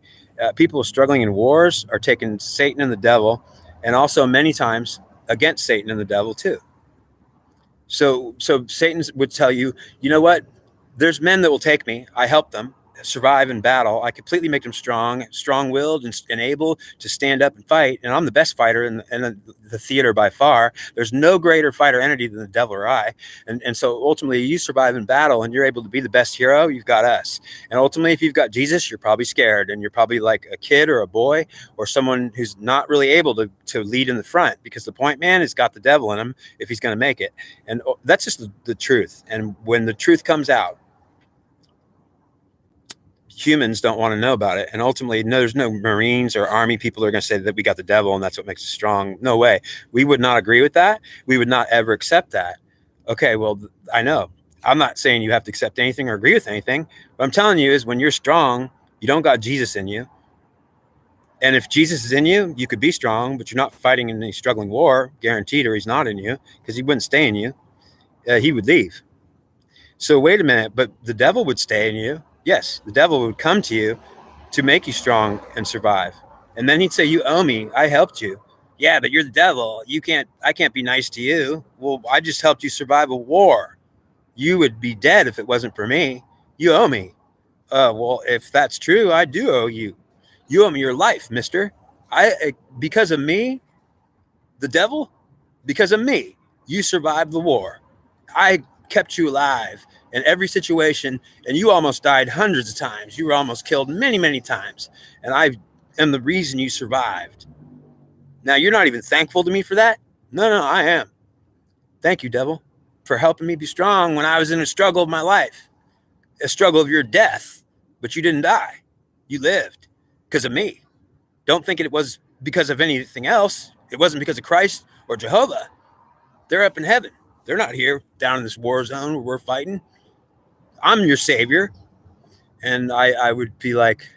Speaker 1: People struggling in wars are taking Satan and the devil, and also many times against Satan and the devil too. So Satan would tell you, you know what? There's men that will take me. I help them survive in battle. I completely make them strong-willed and able to stand up and fight. And I'm the best fighter in the theater by far. There's no greater fighter entity than the devil or I. And so ultimately you survive in battle and you're able to be the best hero. You've got us. And ultimately, if you've got Jesus, you're probably scared, and you're probably like a kid or a boy or someone who's not really able to lead in the front, because the point man has got the devil in him if he's going to make it. And that's just the truth. And when the truth comes out, humans don't want to know about it. And ultimately, no, there's no Marines or Army people who are going to say that we got the devil and that's what makes us strong. No way. We would not agree with that. We would not ever accept that. Okay, well, I know. I'm not saying you have to accept anything or agree with anything. What I'm telling you is when you're strong, you don't got Jesus in you. And if Jesus is in you, you could be strong, but you're not fighting in any struggling war, guaranteed, or he's not in you, because he wouldn't stay in you. He would leave. So wait a minute, but the devil would stay in you. Yes, the devil would come to you to make you strong and survive. And then he'd say, you owe me. I helped you. Yeah, but you're the devil. I can't be nice to you. Well, I just helped you survive a war. You would be dead if it wasn't for me. You owe me. Well, if that's true, I do owe you. You owe me your life, mister. Because of me, the devil, because of me, you survived the war. I kept you alive in every situation, and you almost died hundreds of times. You were almost killed many, many times, and I am the reason you survived. Now, you're not even thankful to me for that? No, I am. Thank you, devil, for helping me be strong when I was in a struggle of my life, a struggle of your death, but you didn't die. You lived because of me. Don't think it was because of anything else. It wasn't because of Christ or Jehovah. They're up in heaven. They're not here down in this war zone where we're fighting. I'm your savior. And I would be like,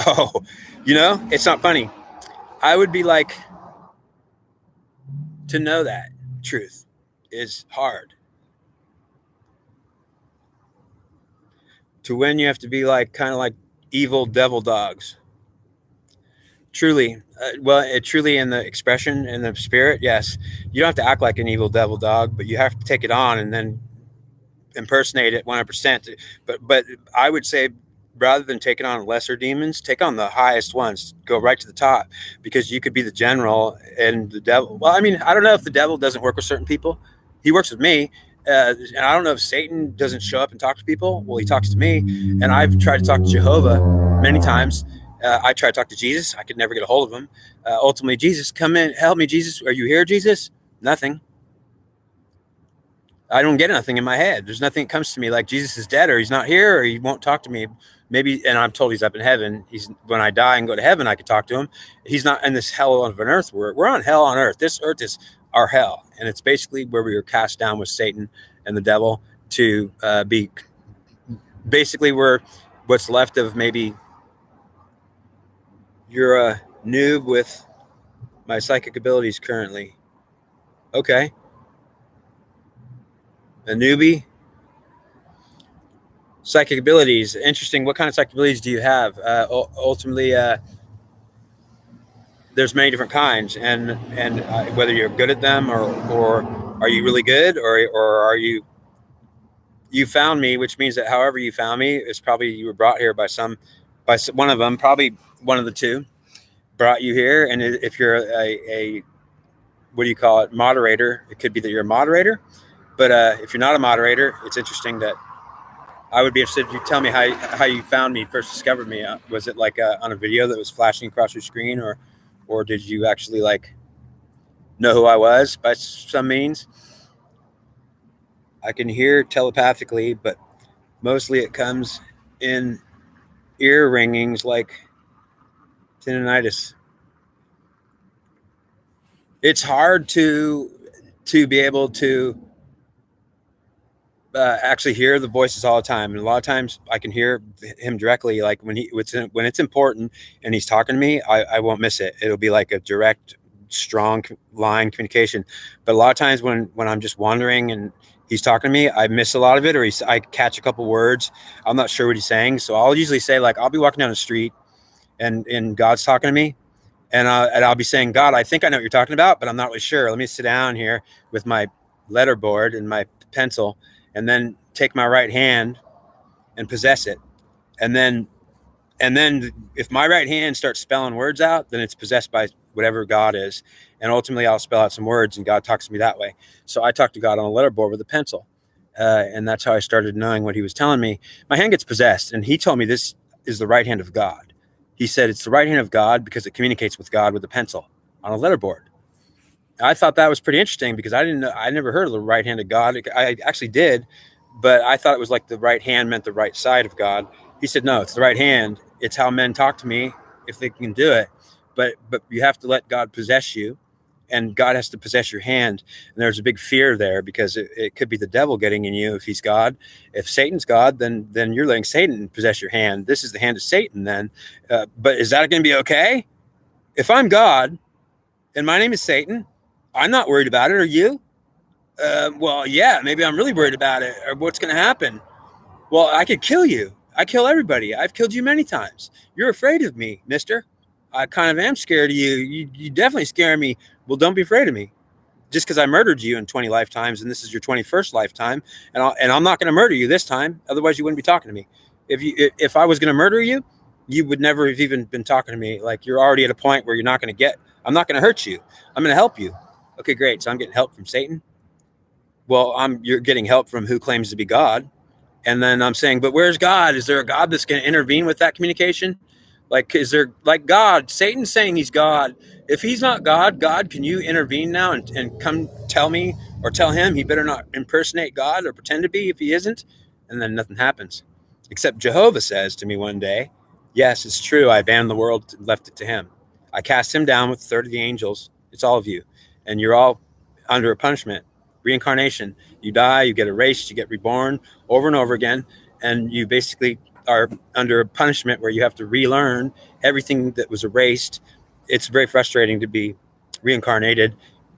Speaker 1: oh, it's not funny. I would be like, to know that truth is hard. To win, you have to be like, kind of like evil devil dogs. Truly, truly in the expression, in the spirit, yes. You don't have to act like an evil devil dog, but you have to take it on and then impersonate it 100%. But I would say, rather than taking on lesser demons, take on the highest ones. Go right to the top, because you could be the general and the devil. Well, I mean, I don't know if the devil doesn't work with certain people. He works with me. And I don't know if Satan doesn't show up and talk to people. Well, he talks to me, and I've tried to talk to Jehovah many times. I tried to talk to Jesus. I could never get a hold of him. Ultimately, Jesus, come in, help me, Jesus. Are you here, Jesus? Nothing. I don't get nothing in my head. There's nothing that comes to me like Jesus is dead, or he's not here, or he won't talk to me. Maybe, and I'm told he's up in heaven. He's when I die and go to heaven, I could talk to him. He's not in this hell of an earth. We're on hell on earth. This earth is our hell, and it's basically where we were cast down with Satan and the devil to be. Basically, we're what's left of maybe you're a noob with my psychic abilities currently. Okay, a newbie. Psychic abilities, interesting. What kind of psychic abilities do you have? Ultimately, there's many different kinds, and whether you're good at them or are you really good, or are you found me, which means that however you found me is probably you were brought here by one of them, probably one of the two brought you here. And if you're a what do you call it, moderator, it could be that you're a moderator. But if you're not a moderator, it's interesting that I would be interested if you tell me how you found me, first discovered me. Was it like on a video that was flashing across your screen, or did you actually like know who I was by some means? I can hear telepathically, but mostly it comes in ear ringings like tinnitus. It's hard to be able to actually hear the voices all the time, and a lot of times I can hear him directly. Like when it's important and he's talking to me, I won't miss it. It'll be like a direct, strong line communication. But a lot of times when I'm just wandering and he's talking to me, I miss a lot of it, or I catch a couple words. I'm not sure what he's saying, so I'll usually say, like, I'll be walking down the street and God's talking to me, and I'll be saying, God, I think I know what you're talking about, but I'm not really sure. Let me sit down here with my letterboard and my pencil, and then take my right hand and possess it. And then if my right hand starts spelling words out, then it's possessed by whatever God is. And ultimately I'll spell out some words and God talks to me that way. So I talk to God on a letterboard with a pencil. And that's how I started knowing what he was telling me. My hand gets possessed, and he told me this is the right hand of God. He said it's the right hand of God because it communicates with God with a pencil on a letterboard. I thought that was pretty interesting because I never heard of the right hand of God. I actually did, but I thought it was like the right hand meant the right side of God. He said, no, it's the right hand. It's how men talk to me if they can do it. But you have to let God possess you, and God has to possess your hand. And there's a big fear there because it could be the devil getting in you if he's God. If Satan's God, then you're letting Satan possess your hand. This is the hand of Satan then. But is that going to be okay? If I'm God and my name is Satan, I'm not worried about it. Are you? Well, yeah, maybe I'm really worried about it. Or what's going to happen? Well, I could kill you. I kill everybody. I've killed you many times. You're afraid of me, mister. I kind of am scared of you. You definitely scare me. Well, don't be afraid of me. Just because I murdered you in 20 lifetimes and this is your 21st lifetime, and I'm not going to murder you this time. Otherwise, you wouldn't be talking to me. If I was going to murder you, you would never have even been talking to me. Like, you're already at a point where you're not going to get. I'm not going to hurt you. I'm going to help you. Okay, great. So I'm getting help from Satan. Well, you're getting help from who claims to be God. And then I'm saying, but where's God? Is there a God that's going to intervene with that communication? Like, is there, like, God? Satan's saying he's God. If he's not God, can you intervene now and come tell me or tell him he better not impersonate God or pretend to be if he isn't? And then nothing happens. Except Jehovah says to me one day, yes, it's true. I abandoned the world and left it to him. I cast him down with a third of the angels. It's all of you. And you're all under a punishment. Reincarnation. You die, you get erased, you get reborn over and over again. And you basically are under a punishment where you have to relearn everything that was erased. It's very frustrating to be reincarnated.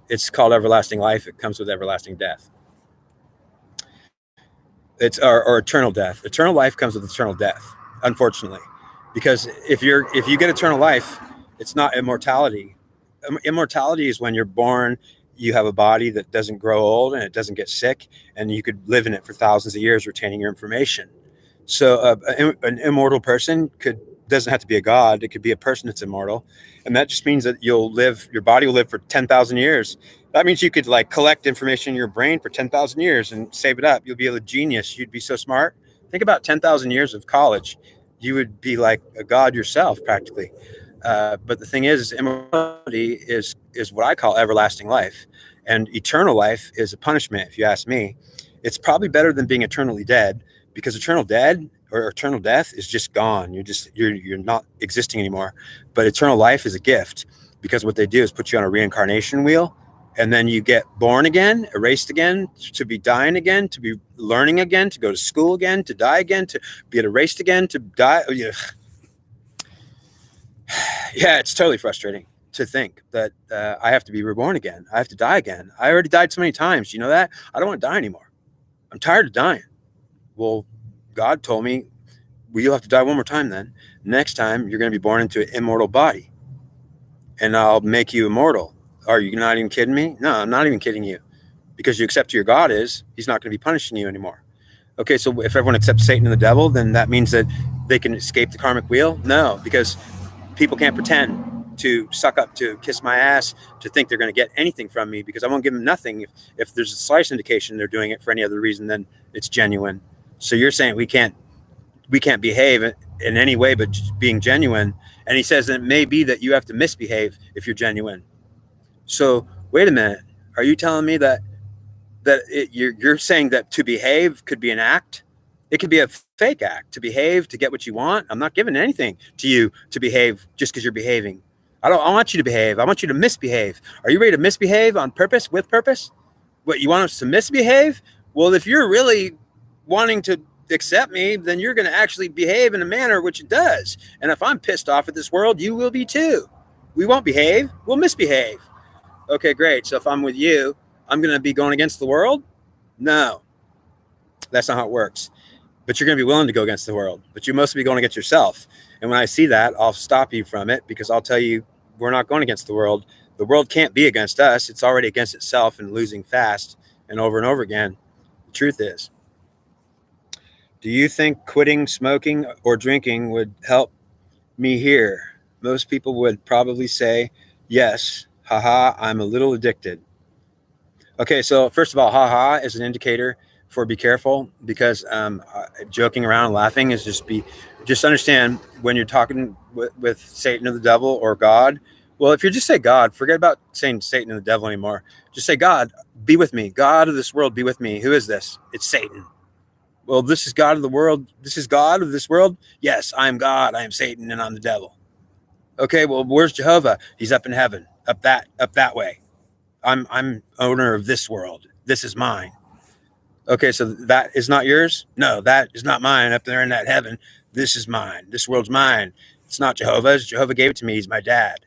Speaker 1: It's called everlasting life. It comes with everlasting death. It's or eternal death. Eternal life comes with eternal death, unfortunately. Because if you get eternal life, it's not immortality. Immortality is when you're born, you have a body that doesn't grow old and it doesn't get sick, and you could live in it for thousands of years retaining your information. So an immortal person doesn't have to be a god. It could be a person that's immortal. And that just means that your body will live for 10,000 years. That means you could like collect information in your brain for 10,000 years and save it up. You'll be a genius. You'd be so smart. Think about 10,000 years of college. You would be like a god yourself, practically. But the thing is, immortality is what I call everlasting life, and eternal life is a punishment. If you ask me, it's probably better than being eternally dead, because eternal dead or eternal death is just gone. You're not existing anymore. But eternal life is a gift, because what they do is put you on a reincarnation wheel, and then you get born again, erased again, to be dying again, to be learning again, to go to school again, to die again, to get erased again, to die. Yeah, it's totally frustrating to think that I have to be reborn again. I have to die again. I already died so many times. You know that? I don't want to die anymore. I'm tired of dying. Well, God told me, well, you'll have to die one more time then. Next time, you're going to be born into an immortal body, and I'll make you immortal. Are you not even kidding me? No, I'm not even kidding you, because you accept who your God is. He's not going to be punishing you anymore. Okay, so if everyone accepts Satan and the devil, then that means that they can escape the karmic wheel? No, because people can't pretend to suck up, to kiss my ass, to think they're going to get anything from me, because I won't give them nothing. If there's a slight indication they're doing it for any other reason, then it's genuine. So you're saying we can't behave in any way but being genuine. And he says that it may be that you have to misbehave if you're genuine. So wait a minute, are you telling me that you're saying that to behave could be an act? It could be a fake act to behave, to get what you want. I'm not giving anything to you to behave just because you're behaving. I want you to behave. I want you to misbehave. Are you ready to misbehave on purpose, with purpose? What, you want us to misbehave? Well, if you're really wanting to accept me, then you're going to actually behave in a manner which it does. And if I'm pissed off at this world, you will be too. We won't behave. We'll misbehave. Okay, great. So if I'm with you, I'm going to be going against the world? No, that's not how it works. But you're going to be willing to go against the world, but you mostly be going against yourself. And when I see that, I'll stop you from it, because I'll tell you, we're not going against the world. The world can't be against us. It's already against itself and losing fast and over again. The truth is, do you think quitting smoking or drinking would help me here? Most people would probably say, yes, haha, I'm a little addicted. Okay, so first of all, haha is an indicator for be careful, because joking around and laughing is just understand when you're talking with Satan or the devil or God. Well, if you just say God, forget about saying Satan and the devil anymore. Just say, God, be with me. God of this world, be with me. Who is this? It's Satan. Well, this is God of the world. This is God of this world. Yes, I am God. I am Satan, and I'm the devil. Okay, well, where's Jehovah? He's up in heaven, up that way. I'm owner of this world. This is mine. Okay, so that is not yours? No, that is not mine up there in that heaven. This is mine. This world's mine. It's not Jehovah's. Jehovah gave it to me. He's my dad.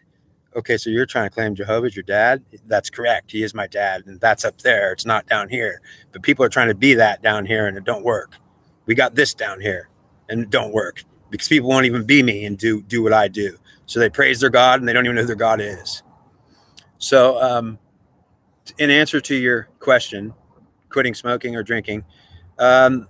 Speaker 1: Okay, so you're trying to claim Jehovah's your dad? That's correct. He is my dad, and that's up there. It's not down here. But people are trying to be that down here, and it don't work. We got this down here, and it don't work, because people won't even be me and do what I do. So they praise their God, and they don't even know who their God is. So in answer to your question, quitting smoking or drinking, the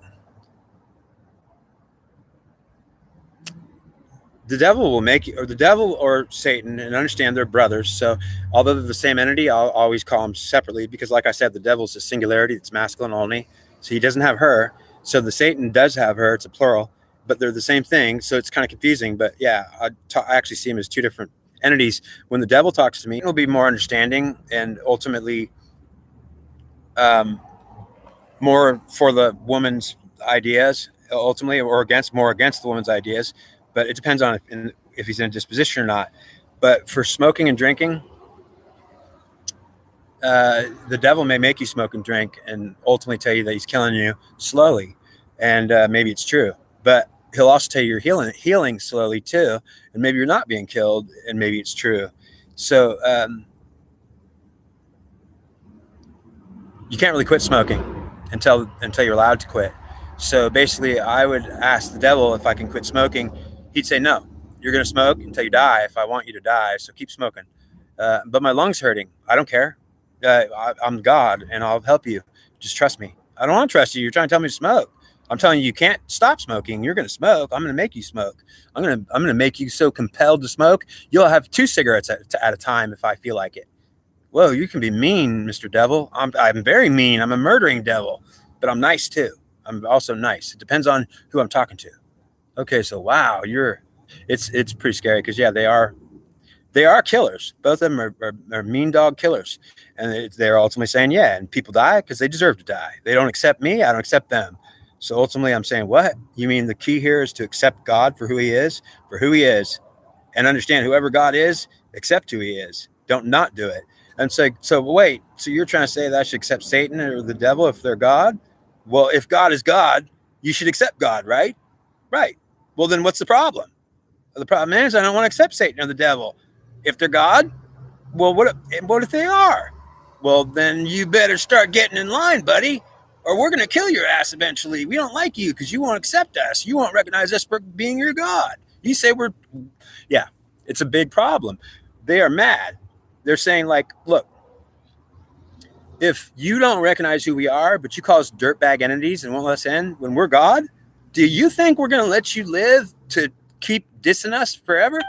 Speaker 1: devil will make you, or the devil or Satan, and understand they're brothers. So although they're the same entity, I'll always call them separately, because like I said, the devil's a singularity. It's masculine only. So he doesn't have her. So the Satan does have her. It's a plural, but they're the same thing. So it's kind of confusing, but yeah, I actually see them as two different entities. When the devil talks to me, it'll be more understanding and ultimately more for the woman's ideas, ultimately, or more against the woman's ideas. But it depends on if he's in a disposition or not. But for smoking and drinking, the devil may make you smoke and drink and ultimately tell you that he's killing you slowly. And maybe it's true. But he'll also tell you you're healing slowly too. And maybe you're not being killed, and maybe it's true. So you can't really quit smoking until you're allowed to quit. So basically, I would ask the devil if I can quit smoking. He'd say, no, you're going to smoke until you die if I want you to die, so keep smoking. But my lung's hurting. I don't care. I'm God, and I'll help you. Just trust me. I don't want to trust you. You're trying to tell me to smoke. I'm telling you, you can't stop smoking. You're going to smoke. I'm going to make you smoke. I'm going to make you so compelled to smoke, you'll have 2 cigarettes at a time if I feel like it. Whoa, you can be mean, Mr. Devil. I'm very mean. I'm a murdering devil, but I'm nice too. I'm also nice. It depends on who I'm talking to. Okay, so wow, it's pretty scary because yeah, they are killers. Both of them are mean dog killers, and they're ultimately saying yeah, and people die because they deserve to die. They don't accept me, I don't accept them. So ultimately, I'm saying, what you mean? The key here is to accept God for who He is, and understand whoever God is, accept who He is. Don't not do it. And so wait. So you're trying to say that I should accept Satan or the devil if they're God? Well, if God is God, you should accept God, right? Right. Well, then what's the problem? The problem is I don't want to accept Satan or the devil. If they're God, well, what if they are? Well, then you better start getting in line, buddy, or we're going to kill your ass eventually. We don't like you because you won't accept us. You won't recognize us for being your God. You say yeah, it's a big problem. They are mad. They're saying, like, look, if you don't recognize who we are, but you call us dirtbag entities and won't let us in when we're God, do you think we're going to let you live to keep dissing us forever?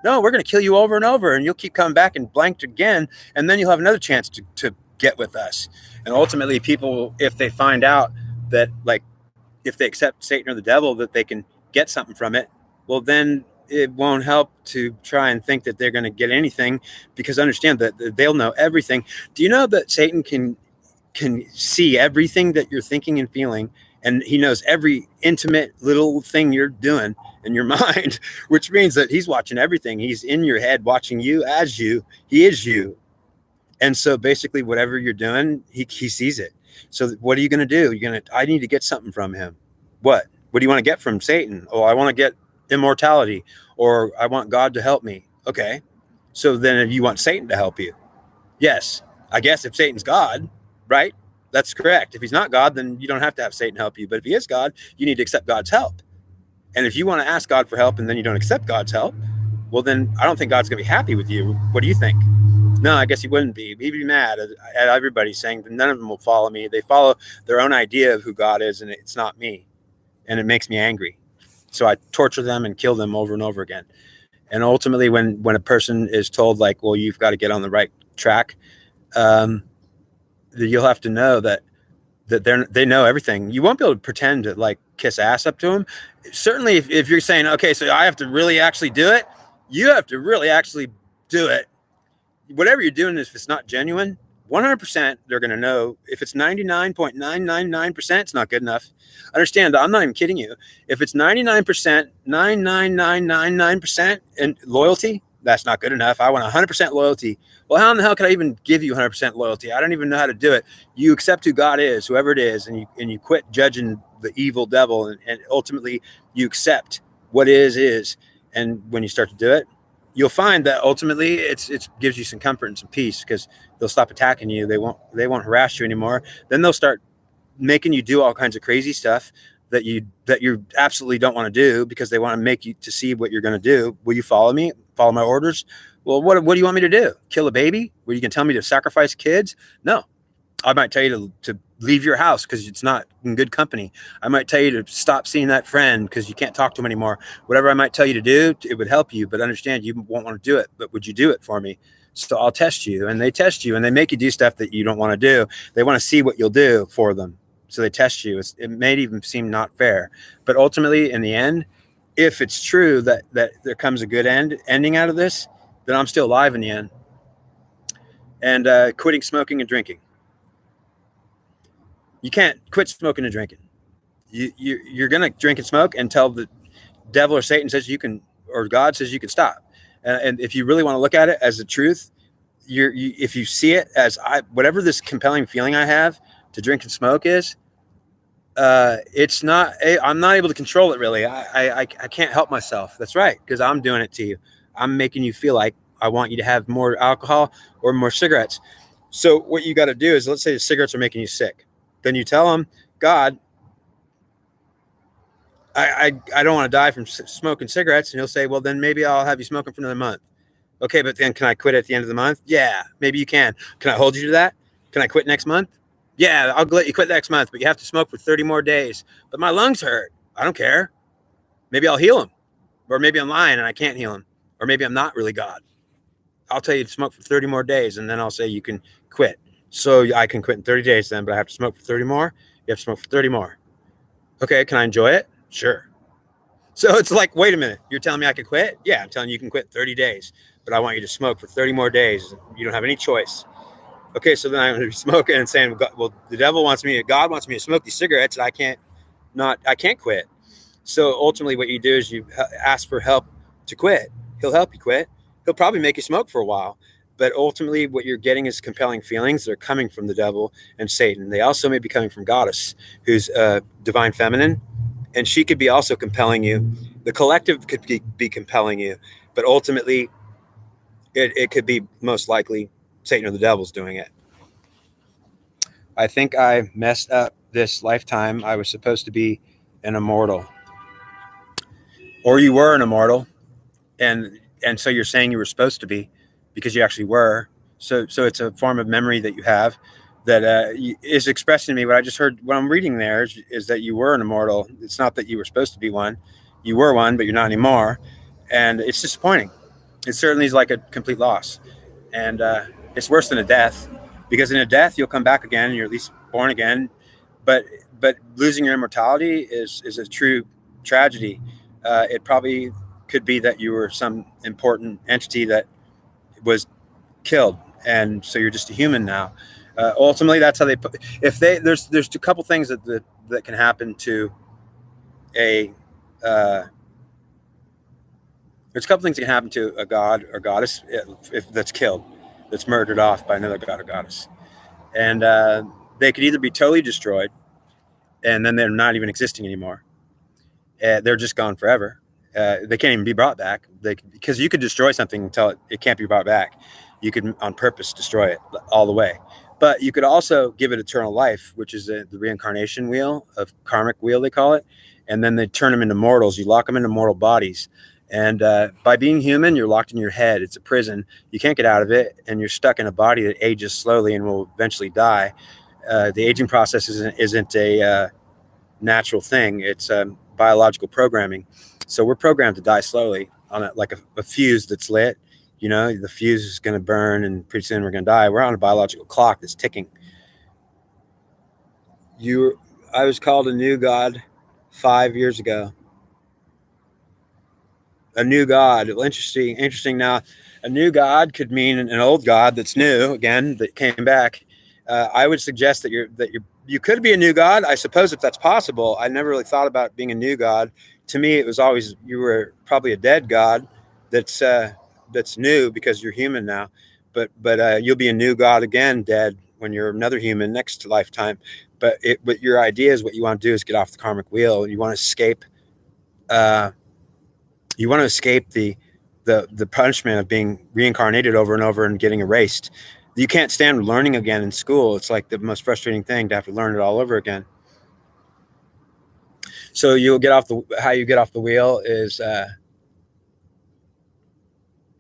Speaker 1: No, we're going to kill you over and over, and you'll keep coming back and blanked again, and then you'll have another chance to get with us. And ultimately, people, if they find out that, like, if they accept Satan or the devil, that they can get something from it, well, then it won't help to try and think that they're going to get anything, because understand that they'll know everything. Do you know that Satan can see everything that you're thinking and feeling, and he knows every intimate little thing you're doing in your mind, which means that he's watching everything. He's in your head watching you as you. He is you. And so basically whatever you're doing, he sees it. So what are you going to do? I need to get something from him. What do you want to get from Satan? Oh, I want to get immortality, or I want God to help me. Okay. So then you want Satan to help you. Yes. I guess if Satan's God, right? That's correct. If he's not God, then you don't have to have Satan help you. But if he is God, you need to accept God's help. And if you want to ask God for help and then you don't accept God's help, well, then I don't think God's going to be happy with you. What do you think? No, I guess he wouldn't be. He'd be mad at everybody, saying that none of them will follow me. They follow their own idea of who God is, and it's not me. And it makes me angry. So I torture them and kill them over and over again. And ultimately, when a person is told, like, well, you've got to get on the right track, you'll have to know that they know everything. You won't be able to pretend to, like, kiss ass up to them. Certainly, if you're saying, okay, so I have to really actually do it, you have to really actually do it. Whatever you're doing, if it's not genuine, 100% they're going to know. If it's 99.999%, it's not good enough. Understand, I'm not even kidding you. If it's 99%, 99999% in loyalty, that's not good enough. I want 100% loyalty. Well, how in the hell can I even give you 100% loyalty? I don't even know how to do it. You accept who God is, whoever it is, and you quit judging the evil devil, and ultimately you accept what is. And when you start to do it, you'll find that ultimately it gives you some comfort and some peace, because they'll stop attacking you. They won't harass you anymore. Then they'll start making you do all kinds of crazy stuff that you absolutely don't want to do, because they want to make you to see what you're going to do. Will you follow me? Follow my orders? Well, what do you want me to do? Kill a baby? Where you can tell me to sacrifice kids? No. I might tell you to leave your house because it's not in good company. I might tell you to stop seeing that friend because you can't talk to him anymore. Whatever I might tell you to do, it would help you. But understand, you won't want to do it. But would you do it for me? So I'll test you. And they test you, and they make you do stuff that you don't want to do. They want to see what you'll do for them. So they test you. It may even seem not fair. But ultimately, in the end, if it's true that there comes a good ending out of this, then I'm still alive in the end. And quitting smoking and drinking. You can't quit smoking and drinking. You're going to drink and smoke until the devil or Satan says you can, or God says you can stop. And if you really want to look at it as the truth, if you see it as whatever this compelling feeling I have to drink and smoke is, it's not. I'm not able to control it really. I can't help myself. That's right, because I'm doing it to you. I'm making you feel like I want you to have more alcohol or more cigarettes. So what you got to do is, let's say the cigarettes are making you sick. Then you tell them, God, I don't want to die from smoking cigarettes. And he'll say, well, then maybe I'll have you smoking for another month. Okay, but then can I quit at the end of the month? Yeah, maybe you can. Can I hold you to that? Can I quit next month? Yeah, I'll let you quit next month, but you have to smoke for 30 more days. But my lungs hurt. I don't care. Maybe I'll heal them. Or maybe I'm lying and I can't heal them. Or maybe I'm not really God. I'll tell you to smoke for 30 more days, and then I'll say you can quit. So I can quit in 30 days then, but I have to smoke for 30 more? You have to smoke for 30 more. Okay, can I enjoy it? Sure. So it's like, wait a minute, you're telling me I can quit? Yeah, I'm telling you can quit 30 days, but I want you to smoke for 30 more days. You don't have any choice. Okay, so then I'm going to be smoking and saying, well, the devil wants me, God wants me to smoke these cigarettes, and I can't quit. So ultimately, what you do is you ask for help to quit. He'll help you quit. He'll probably make you smoke for a while, but ultimately, what you're getting is compelling feelings that are coming from the devil and Satan. They also may be coming from Goddess, who's divine feminine, and she could be also compelling you. The collective could be compelling you, but ultimately, it could be most likely Satan or the devil's doing it. I think I messed up this lifetime. I was supposed to be an immortal, or you were an immortal, and so you're saying you were supposed to be because you actually were. So it's a form of memory that you have that is expressing to me what I just heard. What I'm reading there is that you were an immortal. It's not that you were supposed to be one. You were one, but you're not anymore, and it's disappointing. It certainly is like a complete loss, and it's worse than a death, because in a death you'll come back again and you're at least born again, but losing your immortality is a true tragedy. It probably could be that you were some important entity that was killed, and so you're just a human now. Ultimately, that's how they put. If they there's a couple things that can happen to a. There's a couple things that can happen to a god or goddess if that's killed, that's murdered off by another god or goddess, and they could either be totally destroyed, and then they're not even existing anymore. They're just gone forever. They can't even be brought back. Because you could destroy something until it can't be brought back. You could on purpose destroy it all the way. But you could also give it eternal life, which is the reincarnation wheel, of karmic wheel, they call it. And then they turn them into mortals. You lock them into mortal bodies. And by being human, you're locked in your head. It's a prison. You can't get out of it. And you're stuck in a body that ages slowly and will eventually die. The aging process isn't a natural thing. It's biological programming. So we're programmed to die slowly on like a fuse that's lit. You know, the fuse is going to burn and pretty soon we're going to die. We're on a biological clock that's ticking. I was called a new god 5 years ago. A new god. Well, interesting. Now, a new god could mean an old god that's new again, that came back. I would suggest that you could be a new god, I suppose, if that's possible. I never really thought about being a new god. To me, it was always you were probably a dead god that's new because you're human now. But you'll be a new god again, dead, when you're another human next lifetime. But your idea is what you want to do is get off the karmic wheel. You want to escape. You want to escape the punishment of being reincarnated over and over and getting erased. You can't stand learning again in school. It's like the most frustrating thing to have to learn it all over again. So how you get off the wheel is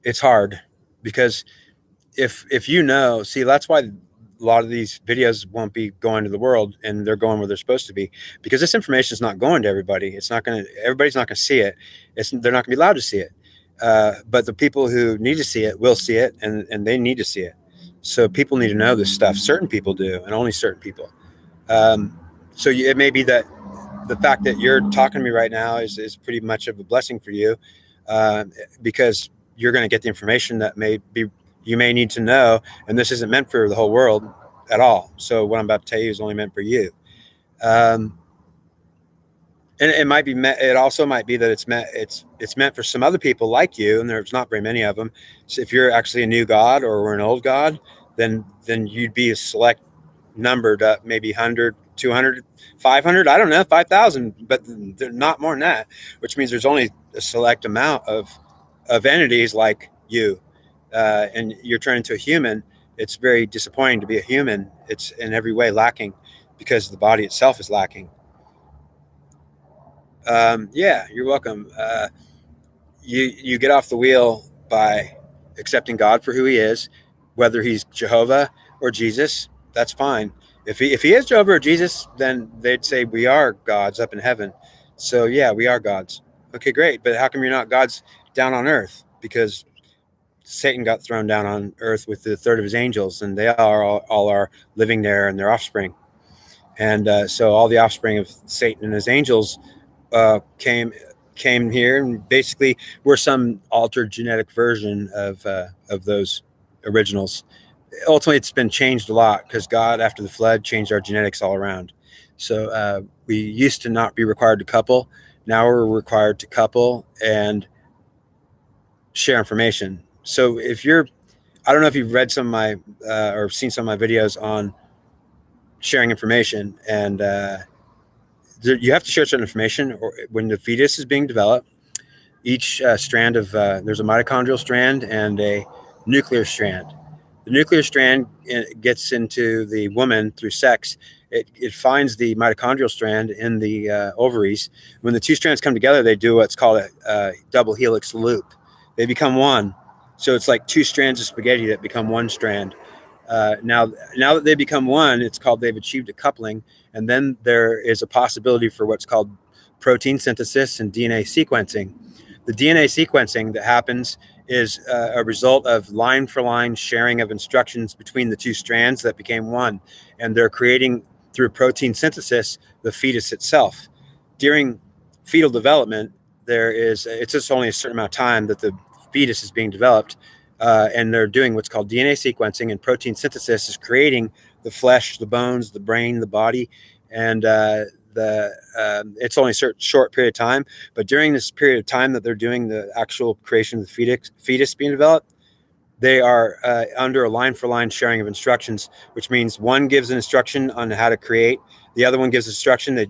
Speaker 1: it's hard, because if you know, see, that's why a lot of these videos won't be going to the world, and they're going where they're supposed to be, because this information is not going to everybody. Everybody's not going to see it. They're not going to be allowed to see it. But the people who need to see it will see it, and they need to see it. So people need to know this stuff. Certain people do, and only certain people. So it may be that the fact that you're talking to me right now is pretty much of a blessing for you, because you're going to get the information that you may need to know, and this isn't meant for the whole world at all. So what I'm about to tell you is only meant for you. And it might be it also might be that it's meant for some other people like you, and there's not very many of them. So if you're actually a new god or an old god, then you'd be a select numbered up, maybe 100, 200, 500, I don't know, 5,000, but they're not more than that, which means there's only a select amount of entities like you, and you're turned into a human. It's very disappointing to be a human. It's in every way lacking, because the body itself is lacking. Yeah, you're welcome. You get off the wheel by accepting God for who he is, whether he's Jehovah or Jesus. That's fine. If he is Jehovah or Jesus, then they'd say we are gods up in heaven. So yeah, we are gods. Okay, great. But how come you're not gods down on earth? Because Satan got thrown down on earth with a third of his angels, and they all are living there, and their offspring. And so all the offspring of Satan and his angels came came here, and basically we're some altered genetic version of those originals. Ultimately, it's been changed a lot because God, after the flood, changed our genetics all around. So we used to not be required to couple. Now we're required to couple and share information. So if you're, I don't know if you've read some of my or seen some of my videos on sharing information, and you have to share certain information or when the fetus is being developed. Each strand of there's a mitochondrial strand and a nuclear strand. The nuclear strand gets into the woman through sex. It finds the mitochondrial strand in the ovaries. When the two strands come together, they do what's called a double helix loop. They become one. So it's like two strands of spaghetti that become one strand. Now that they become one, it's called they've achieved a coupling. And then there is a possibility for what's called protein synthesis and DNA sequencing. The DNA sequencing that happens is a result of line for line sharing of instructions between the two strands that became one. And they're creating, through protein synthesis, the fetus itself. During fetal development, it's just only a certain amount of time that the fetus is being developed. And they're doing what's called DNA sequencing, and protein synthesis is creating the flesh, the bones, the brain, the body. And it's only a short period of time, but during this period of time that they're doing the actual creation of the fetus being developed, they are under a line for line sharing of instructions, which means one gives an instruction on how to create, the other one gives instruction. They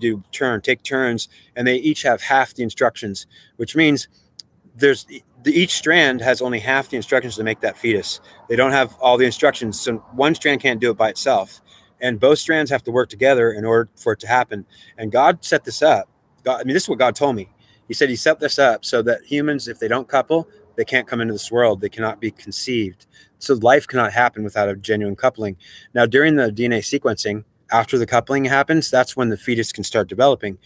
Speaker 1: take turns, and they each have half the instructions, which means each strand has only half the instructions to make that fetus. They don't have all the instructions, so one strand can't do it by itself. And both strands have to work together in order for it to happen. And God set this up. This is what God told me. He said he set this up so that humans, if they don't couple, they can't come into this world. They cannot be conceived. So life cannot happen without a genuine coupling. Now, during the DNA sequencing, after the coupling happens, that's when the fetus can start developing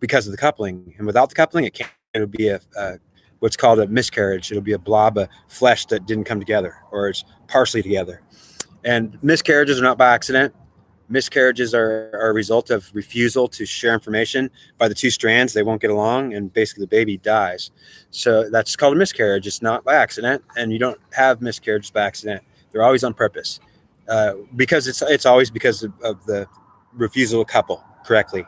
Speaker 1: because of the coupling. And without the coupling, it'll be what's called a miscarriage. It'll be a blob of flesh that didn't come together, or it's partially together. And miscarriages are not by accident. Miscarriages are a result of refusal to share information by the two strands. They won't get along, and basically the baby dies. So that's called a miscarriage. It's not by accident, and you don't have miscarriages by accident. They're always on purpose because it's always because of the refusal to couple correctly.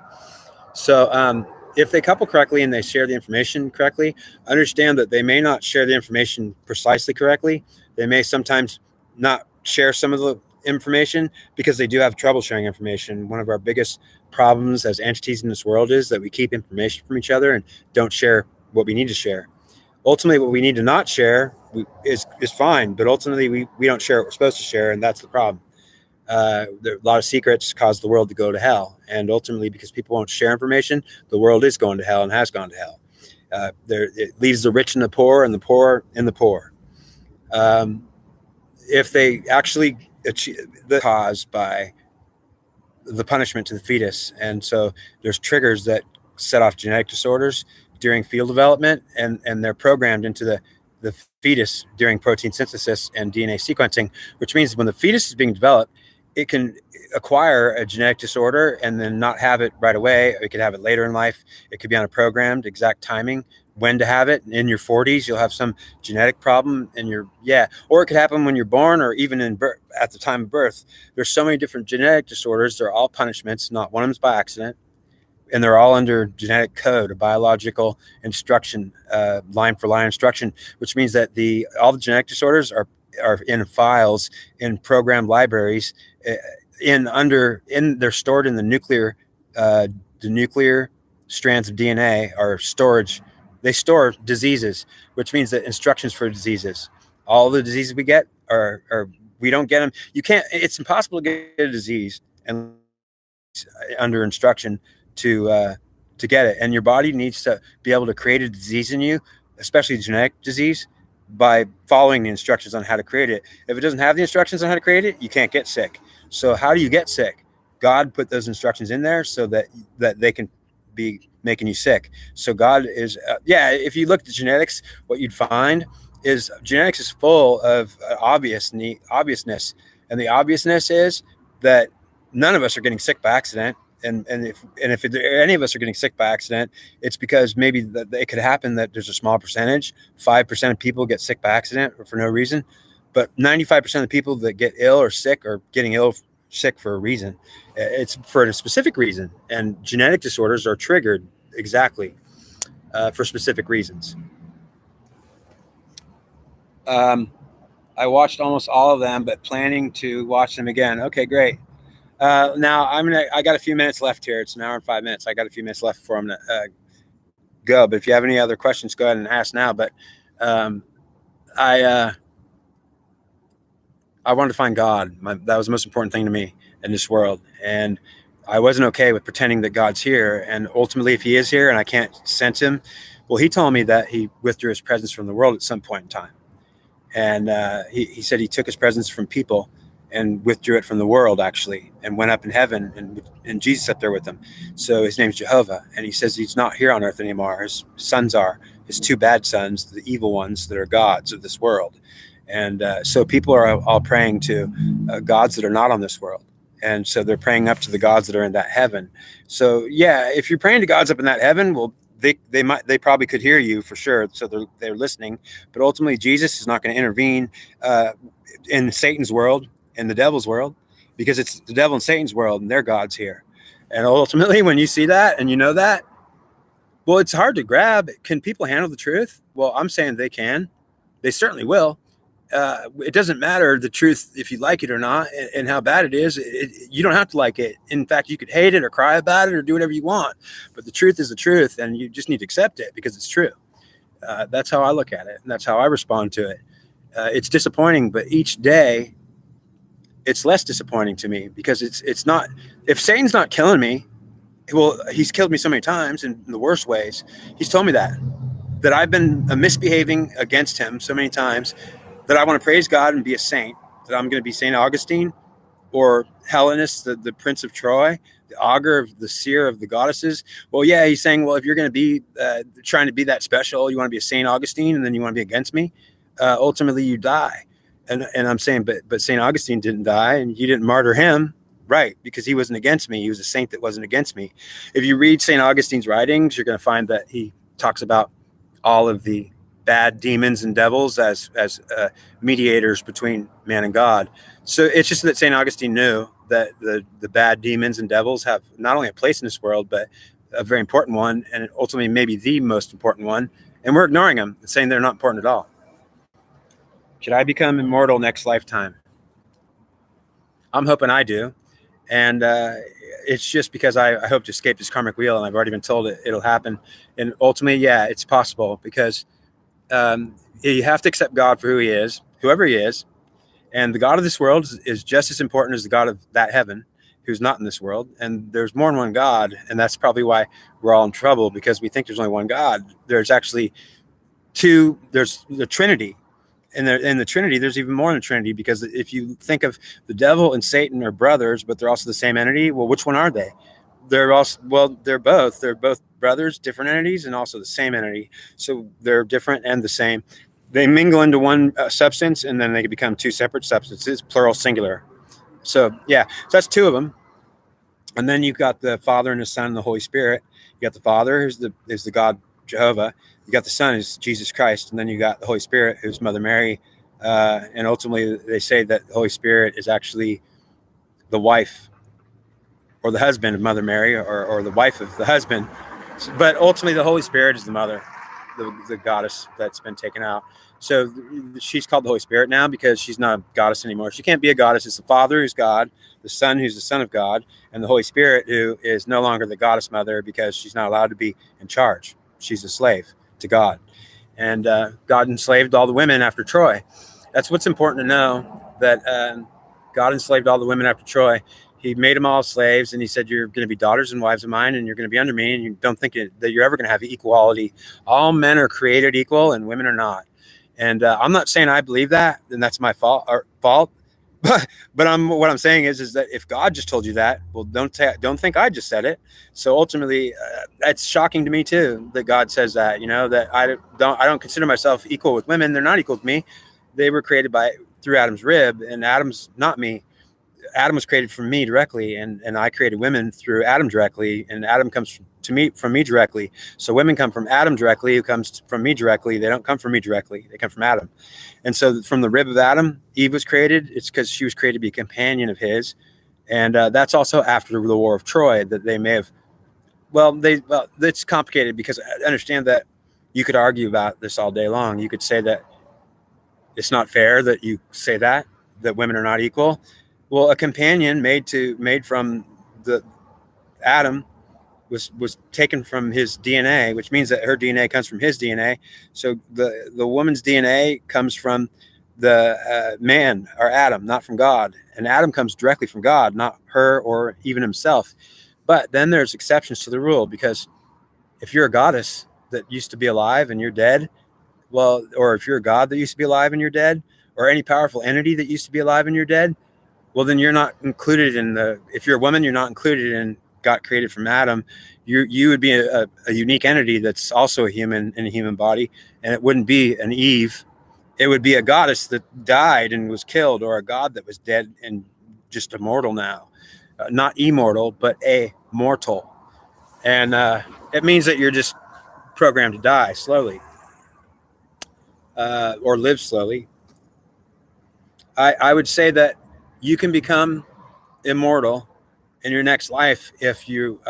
Speaker 1: So if they couple correctly and they share the information correctly, understand that they may not share the information precisely correctly. They may sometimes not share some of the information because they do have trouble sharing information. One of our biggest problems as entities in this world is that we keep information from each other and don't share what we need to share. Ultimately, what we need to not share is fine, but ultimately we don't share what we're supposed to share, and that's the problem. A lot of secrets cause the world to go to hell, and ultimately, because people won't share information, the world is going to hell and has gone to hell. It leaves the rich in the poor, and the poor in the poor. If they actually achieve the cause by the punishment to the fetus, and so there's triggers that set off genetic disorders during fetal development, and they're programmed into the fetus during protein synthesis and DNA sequencing, which means when the fetus is being developed, it can acquire a genetic disorder and then not have it right away. It could have it later in life. It could be on a programmed exact timing when to have it. In your 40s, you'll have some genetic problem or it could happen when you're born, or even in birth, at the time of birth. There's so many different genetic disorders. They're all punishments. Not one of them's by accident. And they're all under genetic code, a biological instruction, line for line instruction, which means that all the genetic disorders are in files in program libraries. They're stored in the nuclear strands of DNA are storage. They store diseases, which means that instructions for diseases. All the diseases we get are we don't get them. You can't. It's impossible to get a disease and under instruction to get it. And your body needs to be able to create a disease in you, especially a genetic disease, by following the instructions on how to create it. If it doesn't have the instructions on how to create it, you can't get sick. So how do you get sick? God put those instructions in there so that they can be making you sick. So God is, if you look at the genetics, what you'd find is genetics is full of obviousness. And the obviousness is that none of us are getting sick by accident. And if any of us are getting sick by accident, it's because maybe it could happen that there's a small percentage, 5% of people get sick by accident or for no reason, but 95% of the people that get ill or sick are getting sick for a reason. It's for a specific reason, and genetic disorders are triggered exactly for specific reasons. I watched almost all of them, but planning to watch them again. Okay, great. Now I got a few minutes left here. It's an hour and 5 minutes. I got a few minutes left before I'm gonna go. But if you have any other questions, go ahead and ask now. But I wanted to find God. That was the most important thing to me in this world, and I wasn't okay with pretending that God's here. And ultimately, if He is here and I can't sense Him, well, He told me that He withdrew His presence from the world at some point in time, and he said He took His presence from people and withdrew it from the world, actually, and went up in heaven, and Jesus up there with Him. So His name's Jehovah, and He says He's not here on earth anymore. His sons are His two bad sons, the evil ones that are gods of this world. And so people are all praying to gods that are not on this world. And so they're praying up to the gods that are in that heaven. So yeah, if you're praying to gods up in that heaven, well, they probably could hear you for sure. So they're listening. But ultimately, Jesus is not going to intervene in Satan's world, in the devil's world, because it's the devil and Satan's world, and their God's here. And ultimately, when you see that and you know that, well, it's hard to grab. Can people handle the truth? Well, I'm saying they can. They certainly will. It doesn't matter the truth if you like it or not, and how bad it is. You don't have to like it. In fact, you could hate it or cry about it or do whatever you want. But the truth is the truth, and you just need to accept it because it's true. That's how I look at it, and that's how I respond to it. It's disappointing, but each day it's less disappointing to me because it's not. If Satan's not killing me, well, he's killed me so many times in the worst ways. He's told me that I've been misbehaving against him so many times, that I want to praise God and be a saint, that I'm going to be St. Augustine or Helenus, the Prince of Troy, the augur, the seer of the goddesses. Well, yeah, he's saying, well, if you're going to be trying to be that special, you want to be a St. Augustine, and then you want to be against me, ultimately you die. And I'm saying, but St. Augustine didn't die, and you didn't martyr him, right? Because he wasn't against me. He was a saint that wasn't against me. If you read St. Augustine's writings, you're going to find that he talks about all of the bad demons and devils as mediators between man and God. So it's just that St. Augustine knew that the bad demons and devils have not only a place in this world, but a very important one, and ultimately maybe the most important one. And we're ignoring them, saying they're not important at all. Should I become immortal next lifetime? I'm hoping I do. And it's just because I hope to escape this karmic wheel, and I've already been told it'll happen. And ultimately, yeah, it's possible because you have to accept God for who He is, whoever He is. And the God of this world is just as important as the God of that heaven, who's not in this world. And there's more than one God. And that's probably why we're all in trouble, because we think there's only one God. There's actually two. There's the Trinity. And in the Trinity, there's even more than Trinity, because if you think of the devil and Satan are brothers, but they're also the same entity. Well, which one are they? They're both. They're both brothers, different entities, and also the same entity. So they're different and the same. They mingle into one substance, and then they become two separate substances, plural, singular. So yeah, so that's two of them. And then you've got the Father and the Son and the Holy Spirit. You got the Father, who's the God Jehovah. You got the Son, who's Jesus Christ, and then you got the Holy Spirit, who's Mother Mary. And ultimately, they say that the Holy Spirit is actually the wife or the husband of Mother Mary, or the wife of the husband. But ultimately, the Holy Spirit is the mother, the goddess that's been taken out. So she's called the Holy Spirit now because she's not a goddess anymore. She can't be a goddess. It's the Father, who's God, the Son, who's the Son of God, and the Holy Spirit, who is no longer the goddess mother because she's not allowed to be in charge. She's a slave to God. And God enslaved all the women after Troy. That's what's important to know, that God enslaved all the women after Troy. He made them all slaves, and he said, you're going to be daughters and wives of mine, and you're going to be under me, and you don't think that you're ever going to have equality. All men are created equal, and women are not. And I'm not saying I believe that, and that's my fault. But what I'm saying is that if God just told you that, well, don't think I just said it. So ultimately, that's shocking to me too, that God says that. That I don't consider myself equal with women. They're not equal with me. They were created through Adam's rib, and Adam's not me. Adam was created from me directly, and I created women through Adam directly, and Adam comes to me from me directly. So women come from Adam directly, who comes from me directly. They don't come from me directly. They come from Adam. And so from the rib of Adam, Eve was created. It's because she was created to be a companion of his. And that's also after the War of Troy that they may have, well, it's complicated because I understand that you could argue about this all day long. You could say that it's not fair that you say that women are not equal. Well, a companion made from the Adam was taken from his DNA, which means that her DNA comes from his DNA. So the woman's DNA comes from the man, or Adam, not from God. And Adam comes directly from God, not her or even himself. But then there's exceptions to the rule, because if you're a goddess that used to be alive and you're dead, well, or if you're a god that used to be alive and you're dead, or any powerful entity that used to be alive and you're dead, well, then you're not included in if you're a woman, you're not included in got created from Adam. You would be a unique entity that's also a human in a human body, and it wouldn't be an Eve. It would be a goddess that died and was killed, or a god that was dead and just immortal now. Not immortal, but a mortal. And it means that you're just programmed to die slowly, or live slowly. I would say that you can become immortal in your next life if you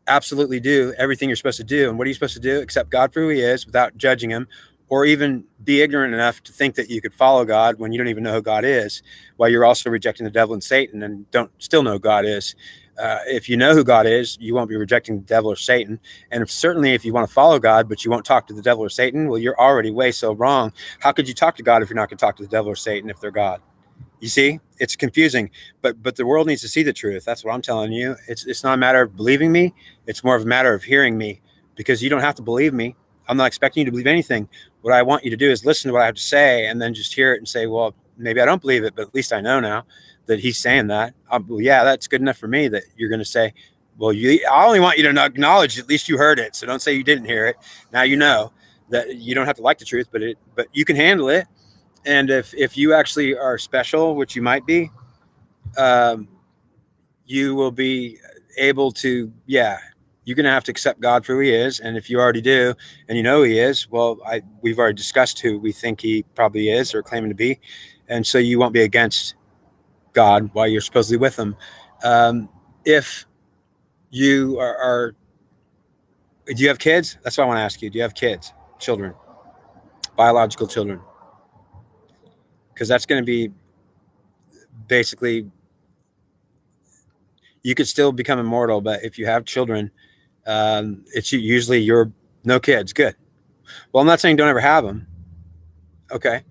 Speaker 1: absolutely do everything you're supposed to do. And what are you supposed to do? Accept God for who he is without judging him, or even be ignorant enough to think that you could follow God when you don't even know who God is, while you're also rejecting the devil and Satan and don't still know who God is. If you know who God is, you won't be rejecting the devil or Satan. And certainly if you want to follow God, but you won't talk to the devil or Satan, well, you're already way so wrong. How could you talk to God if you're not going to talk to the devil or Satan if they're God? You see, it's confusing, but the world needs to see the truth. That's what I'm telling you. It's not a matter of believing me. It's more of a matter of hearing me, because you don't have to believe me. I'm not expecting you to believe anything. What I want you to do is listen to what I have to say, and then just hear it and say, well, maybe I don't believe it, but at least I know now that he's saying that. Well, yeah, that's good enough for me that you're going to say, well, I only want you to acknowledge at least you heard it. So don't say you didn't hear it. Now you know that you don't have to like the truth, but you can handle it. And if you actually are special, which you might be, you will be able to, you're going to have to accept God for who he is. And if you already do, and you know who he is, well, we've already discussed who we think he probably is or claiming to be. And so you won't be against God while you're supposedly with him. If you are, do you have kids? That's what I want to ask you. Do you have kids, children, biological children? Because that's going to be basically, you could still become immortal, but if you have children, it's usually you're no kids. Good. Well, I'm not saying don't ever have them. Okay.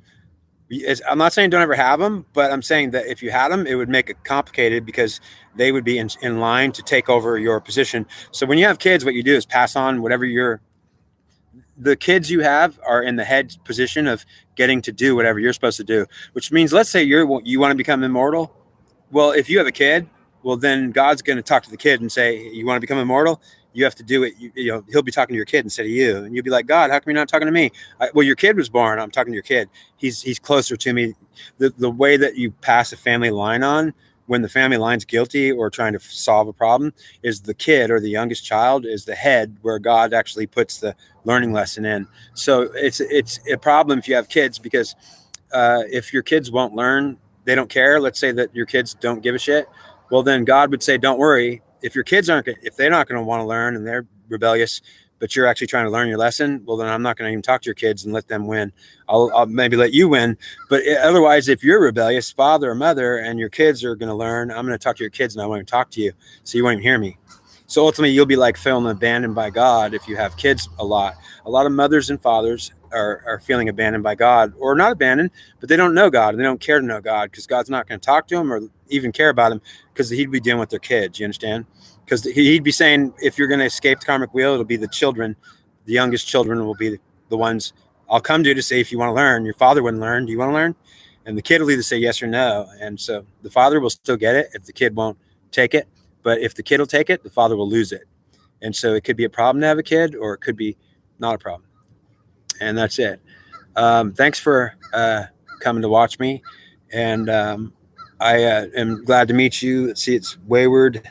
Speaker 1: I'm not saying don't ever have them, but I'm saying that if you had them, it would make it complicated, because they would be in line to take over your position. So when you have kids, what you do is pass on whatever the kids you have are in the head position of getting to do whatever you're supposed to do, which means, let's say you want to become immortal. Well, if you have a kid, well, then God's going to talk to the kid and say, you want to become immortal? You have to do it. He'll be talking to your kid instead of you. And you'll be like, God, how come you're not talking to me? Well, your kid was born. I'm talking to your kid. He's closer to me. The way that you pass a family line on, when the family line's guilty or trying to solve a problem, is the kid, or the youngest child is the head, where God actually puts the learning lesson in. So it's a problem if you have kids, because if your kids won't learn, they don't care. Let's say that your kids don't give a shit. Well, then God would say, don't worry. If your kids if they're not going to want to learn and they're rebellious, but you're actually trying to learn your lesson, well, then I'm not going to even talk to your kids and let them win. I'll maybe let you win. But otherwise, if you're a rebellious father or mother and your kids are going to learn, I'm going to talk to your kids and I won't even talk to you. So you won't even hear me. So ultimately, you'll be like feeling abandoned by God if you have kids a lot. A lot of mothers and fathers are feeling abandoned by God, or not abandoned, but they don't know God and they don't care to know God, because God's not going to talk to them or even care about them, because he'd be dealing with their kids. You understand? Because he'd be saying, if you're going to escape the karmic wheel, it'll be the children. The youngest children will be the ones I'll come to say, if you want to learn. Your father wouldn't learn. Do you want to learn? And the kid will either say yes or no. And so the father will still get it if the kid won't take it. But if the kid will take it, the father will lose it. And so it could be a problem to have a kid, or it could be not a problem. And that's it. Thanks for coming to watch me. And I am glad to meet you. Let's see, it's Wayward.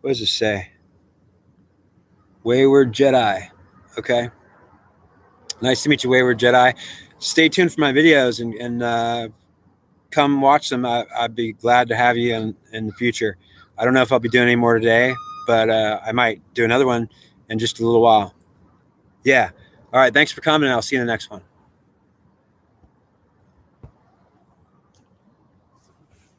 Speaker 1: What does it say? Wayward Jedi. Okay. Nice to meet you, Wayward Jedi. Stay tuned for my videos and come watch them. I'd be glad to have you in the future. I don't know if I'll be doing any more today, but I might do another one in just a little while. Yeah. All right. Thanks for coming. I'll see you in the next one.